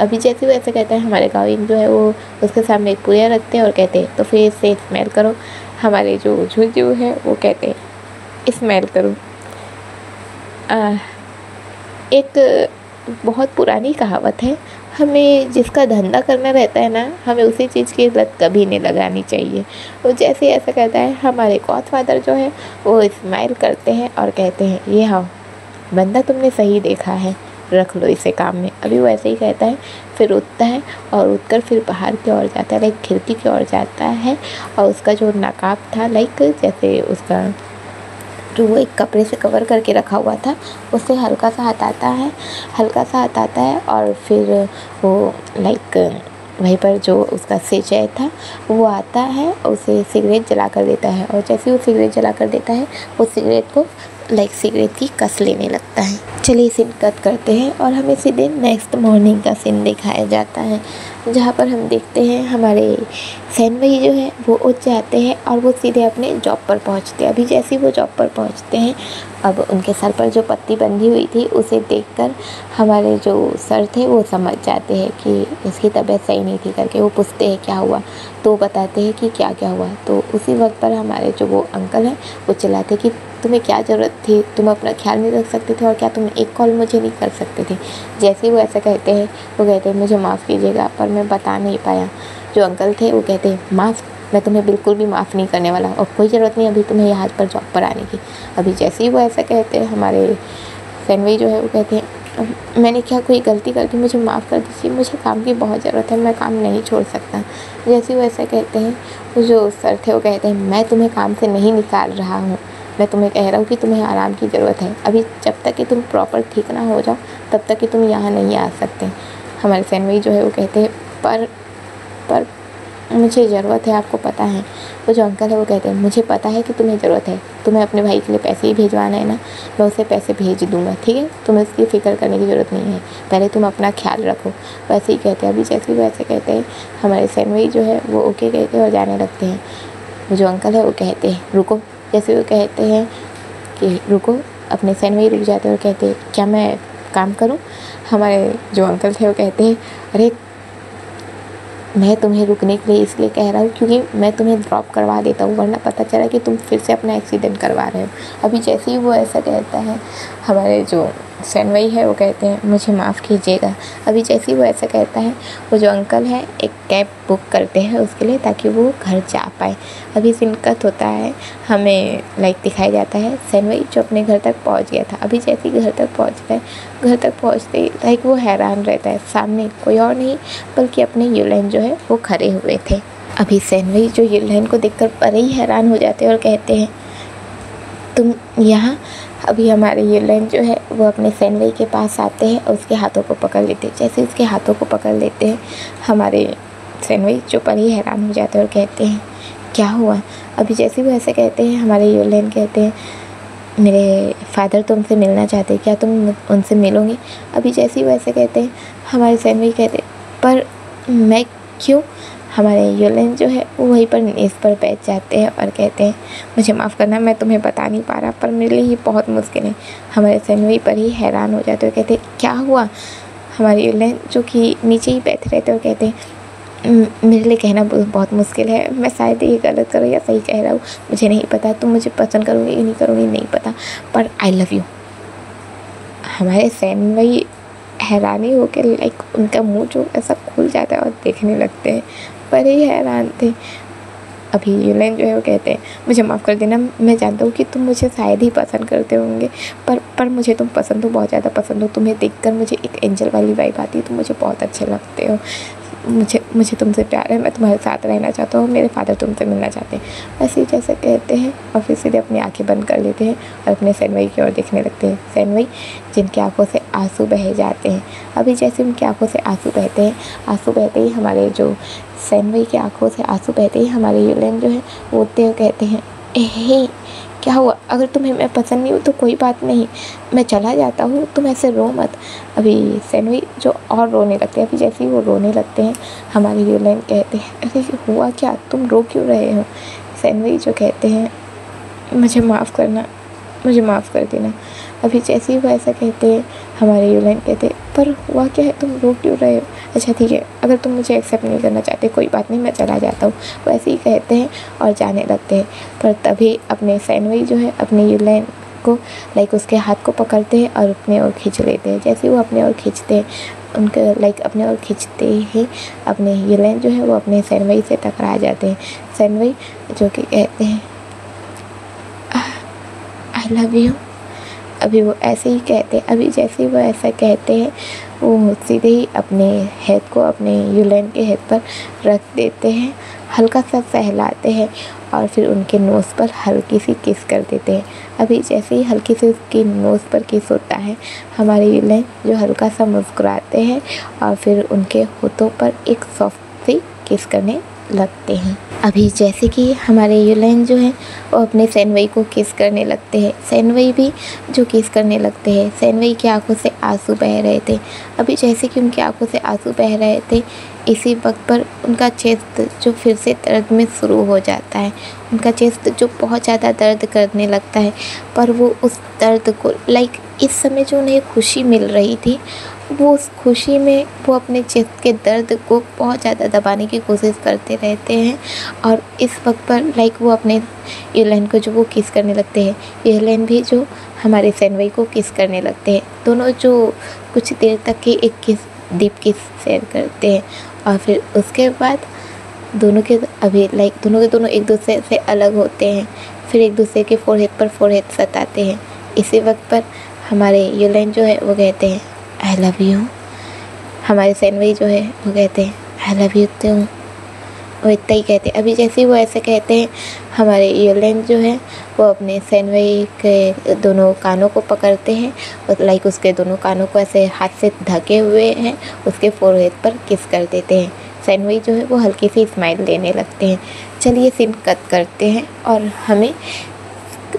[SPEAKER 1] अभी जैसे वो ऐसा कहता है, हमारे गाँव जो है वो उसके सामने एक पुड़िया रखते हैं और कहते हैं तो फिर इसे स्मेल करो। हमारे जो झुझु है वो कहते हैं स्मेल करो। एक बहुत पुरानी कहावत है, हमें जिसका धंधा करना रहता है ना, हमें उसी चीज़ की लत कभी नहीं लगानी चाहिए। वो जैसे ऐसा कहता है, हमारे गॉडफादर जो है वो स्माइल करते हैं और कहते हैं ये हाँ बंदा तुमने सही देखा है, रख लो इसे काम में। अभी वो ऐसे ही कहता है, फिर उठता है और उठकर फिर बाहर की ओर जाता है, लाइक खिड़की की ओर जाता है और उसका जो नकाब था लाइक जैसे उसका जो वो एक कपड़े से कवर करके रखा हुआ था उसे हल्का सा हटाता है और फिर वो लाइक वहीं पर जो उसका सिंचाई था वो आता है और उसे सिगरेट जला कर देता है। और जैसे वो सिगरेट जला कर देता है, वो सिगरेट को लाइक सिगरेट की कस लेने लगता है। चलिए सीन कट करते हैं और हमें सीधे नेक्स्ट मॉर्निंग का सीन दिखाया जाता है, जहाँ पर हम देखते हैं हमारे सैनवई जो है वो उठ जाते हैं और वो सीधे अपने जॉब पर पहुँचते हैं। अभी जैसे ही वो जॉब पर पहुँचते हैं, अब उनके सर पर जो पट्टी बंधी हुई थी उसे देखकर हमारे जो सर थे वो समझ जाते हैं कि इसकी तबीयत सही नहीं थी करके। वो पूछते हैं क्या हुआ, तो बताते हैं कि क्या क्या हुआ। तो उसी वक्त पर हमारे जो वो अंकल हैं वो चिल्लाते कि तुम्हें क्या ज़रूरत थी, तुम अपना ख्याल नहीं रख सकते थे और क्या तुम एक कॉल मुझे नहीं कर सकते थे। जैसे ही वो ऐसा कहते हैं, वो कहते हैं मुझे माफ़ कीजिएगा पर मैं बता नहीं पाया। जो अंकल थे वो कहते हैं माफ़, मैं तुम्हें बिल्कुल भी माफ़ नहीं करने वाला और कोई ज़रूरत नहीं अभी तुम्हें यहाँ पर जॉब पर आने की। अभी जैसे ही वो ऐसा कहते हैं, हमारे सैनवई जो है वो कहते हैं मैंने क्या कोई गलती कर दी, मुझे माफ़ कर दीजिए, मुझे काम की बहुत ज़रूरत है, मैं काम नहीं छोड़ सकता। जैसे ही वो ऐसा कहते हैं, वो जो सर थे वो कहते हैं मैं तुम्हें काम से नहीं निकाल रहा हूँ, मैं तुम्हें कह रहा हूँ कि तुम्हें आराम की ज़रूरत है। अभी जब तक कि तुम प्रॉपर ठीक ना हो जाओ तब तक कि तुम यहाँ नहीं आ सकते। हमारे सैनवई जो है वो कहते हैं पर मुझे ज़रूरत है, आपको पता है। वो जो अंकल है वो कहते हैं मुझे पता है कि तुम्हें ज़रूरत है, तुम्हें अपने भाई के लिए पैसे ही भेजवाना है ना, मैं उसे पैसे भेज दूँगा, ठीक है, तुम्हें इसकी फ़िक्र करने की ज़रूरत नहीं है, पहले तुम अपना ख्याल रखो। वैसे ही कहते हैं। अभी जैसे भी वैसे कहते हैं, हमारे सैनवई जो है वो ओके कहते हैं और जाने लगते हैं। वो जो अंकल है वो कहते हैं रुको। जैसे वो कहते हैं कि रुको, अपने सैनवई रुक जाते हैं और कहते हैं क्या मैं काम करूं? हमारे जो अंकल थे वो कहते हैं अरे मैं तुम्हें रुकने के लिए इसलिए कह रहा हूँ क्योंकि मैं तुम्हें ड्रॉप करवा देता हूँ, वरना पता चला कि तुम फिर से अपना एक्सीडेंट करवा रहे हो। अभी जैसे ही वो ऐसा कहता है, हमारे जो सैनवई है वो कहते हैं मुझे माफ़ कीजिएगा। अभी जैसे ही वो ऐसा कहता है, वो जो अंकल है एक कैब बुक करते हैं उसके लिए ताकि वो घर जा पाए। अभी सीन कट होता है, हमें दिखाया जाता है सैनवई जो अपने घर तक पहुंच गया था। अभी जैसे ही घर तक पहुंचता है, घर तक पहुंचते ही वो हैरान रहता है, सामने कोई और नहीं बल्कि अपने युलेन जो है वो खड़े हुए थे। अभी सैनवई जो युलेन को देखकर बड़े ही हैरान हो जाते हैं और कहते हैं तुम यहाँ। अभी हमारे युलेन जो है वो अपने सैनवई के पास आते हैं और उसके हाथों को पकड़ लेते हैं। जैसे उसके हाथों को पकड़ लेते हैं, हमारे सैनवई जो बड़े ही हैरान हो जाते हैं और कहते हैं क्या हुआ? अभी जैसे वो ऐसे कहते हैं, हमारे युलेन कहते हैं मेरे फादर तुमसे मिलना चाहते हैं, क्या तुम उनसे मिलोगे? अभी जैसे ही वो ऐसे कहते हैं, हमारे सैनवई कहते पर मैं क्यों? हमारे युलेन जो है वो वहीं पर मेज़ पर बैठ जाते हैं और कहते हैं मुझे माफ़ करना, मैं तुम्हें बता नहीं पा रहा पर मेरे लिए ये बहुत मुश्किल है। हमारे सैनवई पर ही हैरान हो जाते हैं और कहते हैं क्या हुआ? हमारे युलेन जो कि नीचे ही बैठे रहते हैं और कहते हैं मेरे लिए कहना बहुत मुश्किल है, मैं शायद ये गलत कर रहा हूँ या सही कह रहा हूँ, मुझे नहीं पता, तुम मुझे पसंद करोगे कि नहीं करोगे नहीं पता, पर आई लव यू। हमारे सैनवई हैरानी होकर उनका मुंह जो ऐसा खुल जाता है और देखने लगते हैं, बड़े ही हैरान थे। अभी युलेन जो है वो कहते हैं मुझे माफ़ कर देना, मैं जानता हूँ कि तुम मुझे शायद ही पसंद करते होंगे, पर मुझे तुम पसंद हो, बहुत ज़्यादा पसंद हो। तुम्हें देखकर मुझे एक एंजल वाली वाइब आती है, तुम मुझे बहुत अच्छे लगते हो, मुझे तुमसे प्यार है, मैं तुम्हारे साथ रहना चाहता हूँ, मेरे फादर तुमसे मिलना चाहते हैं। ऐसे ही जैसे कहते हैं और फिर सीधे अपनी आंखें बंद कर लेते हैं और अपने सैनवई की ओर देखने लगते हैं। सैनवई जिनकी आंखों से आंसू बह जाते हैं। अभी जैसे उनकी आंखों से आंसू बहते हैं, आंसू बहते ही हमारे जो सैनवई की आंखों से आंसू बहते ही हमारे युलेन जो है वो उठते हुए कहते हैं हे क्या हुआ? अगर तुम्हें मैं पसंद नहीं हूँ तो कोई बात नहीं, मैं चला जाता हूँ, तुम ऐसे रो मत। अभी सैनवई जो और रोने लगते हैं। अभी जैसे ही वो रोने लगते हैं, हमारे युलेन कहते हैं अरे हुआ क्या, तुम रो क्यों रहे हो? सैनवई जो कहते हैं मुझे माफ़ करना, मुझे माफ़ कर देना। अभी जैसे ही वो ऐसा कहते हैं, हमारे युलेन कहते हैं पर हुआ क्या है, तुम रो क्यों रहे हो? अच्छा ठीक है, अगर तुम मुझे एक्सेप्ट नहीं करना चाहते कोई बात नहीं, मैं चला जाता हूँ। वो ऐसे ही कहते हैं और जाने लगते हैं। पर तभी अपने सैनवई जो है अपने युलेन को उसके हाथ को पकड़ते हैं और अपने ओर खींच लेते हैं। जैसे वो अपने ओर खींचते हैं, उनके अपने ओर खींचते ही अपने युलेन जो है वो अपने सैनवई से टकरा जाते हैं। सैनवई जो कि कहते हैं आई लव यू। अभी वो ऐसे ही कहते हैं। अभी जैसे ही वो ऐसा कहते हैं, वो सीधे ही अपने हेड को अपने युलेन के हेड पर रख देते हैं, हल्का सा सहलाते हैं और फिर उनके नोज़ पर हल्की सी किस कर देते हैं। अभी जैसे ही हल्की सी उसकी नोज़ पर किस होता है, हमारे युलेन जो हल्का सा मुस्कुराते हैं और फिर उनके होठों पर एक सॉफ्ट सी किस करने लगते हैं। अभी जैसे कि हमारे युलेन जो हैं वो अपने सैनवई को किस करने लगते हैं, सैनवई भी जो किस करने लगते हैं। सैनवई की आंखों से आंसू बह रहे थे। अभी जैसे कि उनकी आंखों से आंसू बह रहे थे, इसी वक्त पर उनका चेस्ट जो फिर से दर्द में शुरू हो जाता है। उनका चेस्ट जो बहुत ज़्यादा दर्द करने लगता है, पर वो उस दर्द को इस समय जो उन्हें खुशी मिल रही थी, वो उस खुशी में वो अपने चेस्ट के दर्द को बहुत ज़्यादा दबाने की कोशिश करते रहते हैं। और इस वक्त पर वो अपने युलेन को जो वो किस करने लगते हैं, युलेन भी जो हमारे सैनवई को किस करने लगते हैं। दोनों जो कुछ देर तक की एक किस डीप किस शेयर करते हैं और फिर उसके बाद दोनों के दोनों एक दूसरे से अलग होते हैं। फिर एक दूसरे के फोरहेड पर फोरहेड सताते हैं। इसी वक्त पर हमारे युलेन जो है वो कहते हैं आई लव यू। हमारे सैनवई जो है वो कहते हैं आई लव यू टू। वो इतना ही कहते हैं। अभी जैसे ही वो ऐसे कहते हैं, हमारे युलेन जो है वो अपने सैनवई के दोनों कानों को पकड़ते हैं और उसके दोनों कानों को ऐसे हाथ से ढके हुए हैं, उसके फोरहेड पर किस कर देते हैं। सैनवई जो है वो हल्की सी स्माइल देने लगते हैं। चलिए सीन कट करते हैं और हमें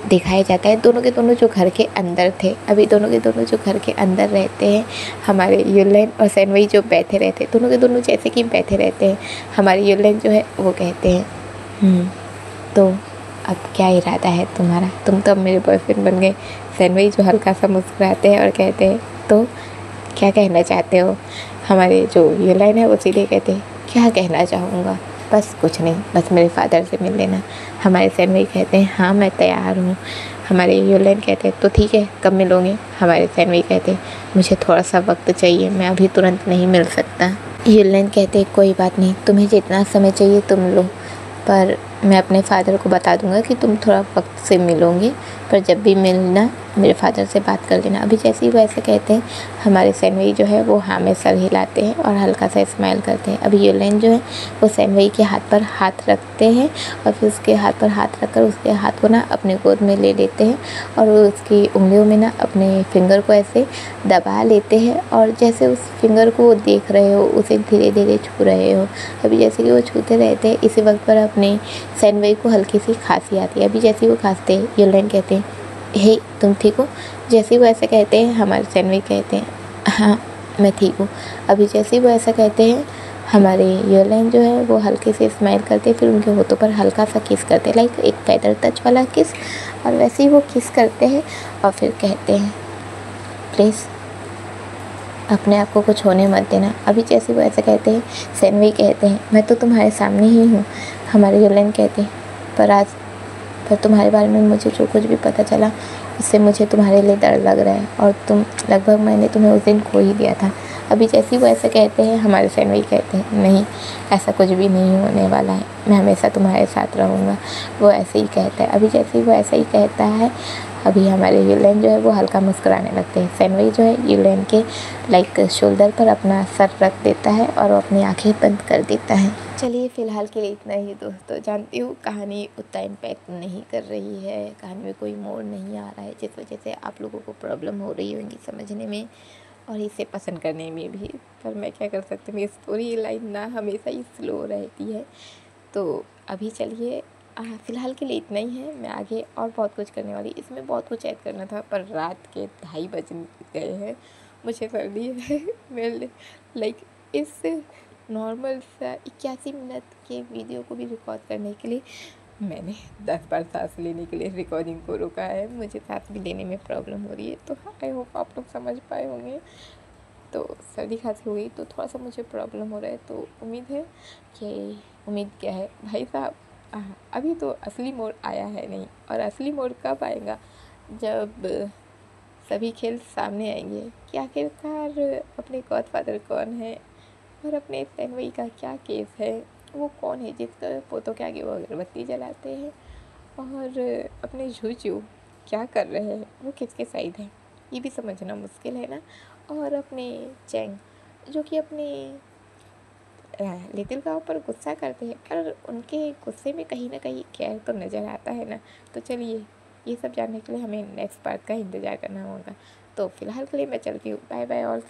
[SPEAKER 1] दिखाया जाता है दोनों के दोनों जो घर के अंदर थे। अभी दोनों के दोनों जो घर के अंदर रहते हैं, हमारे युलेन और सैनवई जो बैठे रहते हैं, दोनों के दोनों जैसे कि बैठे रहते हैं। हमारे युलेन जो है वो कहते हैं तो अब क्या इरादा है तुम्हारा? तुम तो अब मेरे बॉयफ्रेंड बन गए। सैनवी जो हल्का सा मुस्कुराते हैं और कहते हैं तो क्या कहना चाहते हो? हमारे जो ये लाइन है वो सीधे कहते हैं क्या कहना चाहूँगा, बस कुछ नहीं, बस मेरे फादर से मिल लेना। हमारे सैनवी कहते हैं हाँ मैं तैयार हूँ। हमारे ये लाइन कहते हैं तो ठीक है, कब मिलोगे? हमारे सैनवी कहते हैं मुझे थोड़ा सा वक्त चाहिए, मैं अभी तुरंत नहीं मिल सकता। यूलेन कहते कोई बात नहीं, तुम्हें जितना समय चाहिए तुम लो, पर मैं अपने फादर को बता दूंगा कि तुम थोड़ा वक्त से मिलोगे, पर जब भी मिलना मेरे फादर से बात कर लेना। अभी जैसे ही वो ऐसे कहते हैं हमारे सैनवी जो है वो हाँ में सर हिलाते हैं और हल्का सा स्माइल करते हैं। अभी यूलेन जो है वो सैनवी के हाथ पर हाथ रखते हैं और फिर उसके हाथ पर हाथ रखकर उसके हाथ को ना अपने गोद में ले लेते हैं और वो उसकी उंगलियों में ना अपने फिंगर को ऐसे दबा लेते हैं और जैसे उस फिंगर को देख रहे हो उसे धीरे धीरे छू रहे हो। अभी जैसे कि वो छूते रहते हैं इसी वक्त पर अपने सैनवी को हल्की सी खांसी आती है। अभी जैसे ही वो खांसते हैं यूलेन कहते हैं हे तुम ठीक हो? जैसे ही वो ऐसा कहते हैं हमारे सैनवी कहते हैं हाँ मैं ठीक हूँ। अभी जैसे ही वो ऐसा कहते हैं हमारे यूलेन जो है वो हल्के से स्माइल करते हैं, फिर उनके होठों पर हल्का सा किस करते हैं, लाइक एक फेदर टच वाला किस, और वैसे ही वो किस करते हैं और फिर कहते हैं प्लीज़ अपने आप को कुछ होने मत देना। अभी जैसे वो ऐसे कहते हैं सैनवी कहते हैं मैं तो तुम्हारे सामने ही हूँ। हमारे यूलेन कहते हैं पर तुम्हारे बारे में मुझे जो कुछ भी पता चला उससे मुझे तुम्हारे लिए डर लग रहा है और लगभग मैंने तुम्हें उस दिन खो ही दिया था। अभी जैसे ही वो ऐसे कहते हैं हमारे सैनवी कहते हैं नहीं ऐसा कुछ भी नहीं होने वाला है, मैं हमेशा तुम्हारे साथ रहूँगा। वो ऐसे ही कहता है। अभी जैसे ही वो ऐसा ही कहता है अभी हमारे यूलेन जो है वो हल्का मुस्कुराने लगते हैं। सैनवी जो है यूलेन के लाइक शोल्डर पर अपना सर रख देता है और वो अपनी आंखें बंद कर देता है। चलिए फ़िलहाल के लिए इतना ही दोस्तों। जानती हूँ कहानी उतना इम्पैक्ट नहीं कर रही है, कहानी में कोई मोड़ नहीं आ रहा है जिस वजह से आप लोगों को प्रॉब्लम हो रही होगी समझने में और इसे पसंद करने में भी, पर मैं क्या कर सकती हूँ, स्टोरी लाइन ना हमेशा ही स्लो रहती है। तो अभी चलिए फ़िलहाल के लिए इतना ही है। मैं आगे और बहुत कुछ करने वाली, इसमें बहुत कुछ ऐड करना था पर रात के 2:30 बज गए हैं, मुझे सर्दी है। मैं लाइक इस नॉर्मल सा 81 मिनट के वीडियो को भी रिकॉर्ड करने के लिए मैंने 10 बार सांस लेने के लिए रिकॉर्डिंग को रोका है। मुझे सांस भी लेने में प्रॉब्लम हो रही है, तो आई होप आप लोग समझ पाए होंगे। तो सर्दी खांसी हो गई तो थोड़ा सा मुझे प्रॉब्लम हो रहा है, तो उम्मीद क्या है भाई साहब, अभी तो असली मोड़ आया है नहीं, और असली मोड़ कब आएगा जब सभी खेल सामने आएंगे कि आखिरकार अपने गॉडफादर कौन है और अपने सैनवी का क्या केस है, वो कौन है जिसका पोतों के आगे वो अगरबत्ती जलाते हैं, और अपने झूझू क्या कर रहे हैं, वो किसके साइड है, ये भी समझना मुश्किल है ना। और अपने चैंग जो कि अपने लिटिल गाँव पर गुस्सा करते हैं, पर उनके गुस्से में कहीं ना कहीं केयर तो नज़र आता है ना। तो चलिए ये सब जानने के लिए हमें नेक्स्ट पार्ट का इंतज़ार करना होगा। तो फ़िलहाल के लिए मैं चलती हूँ, बाय बाय ऑल।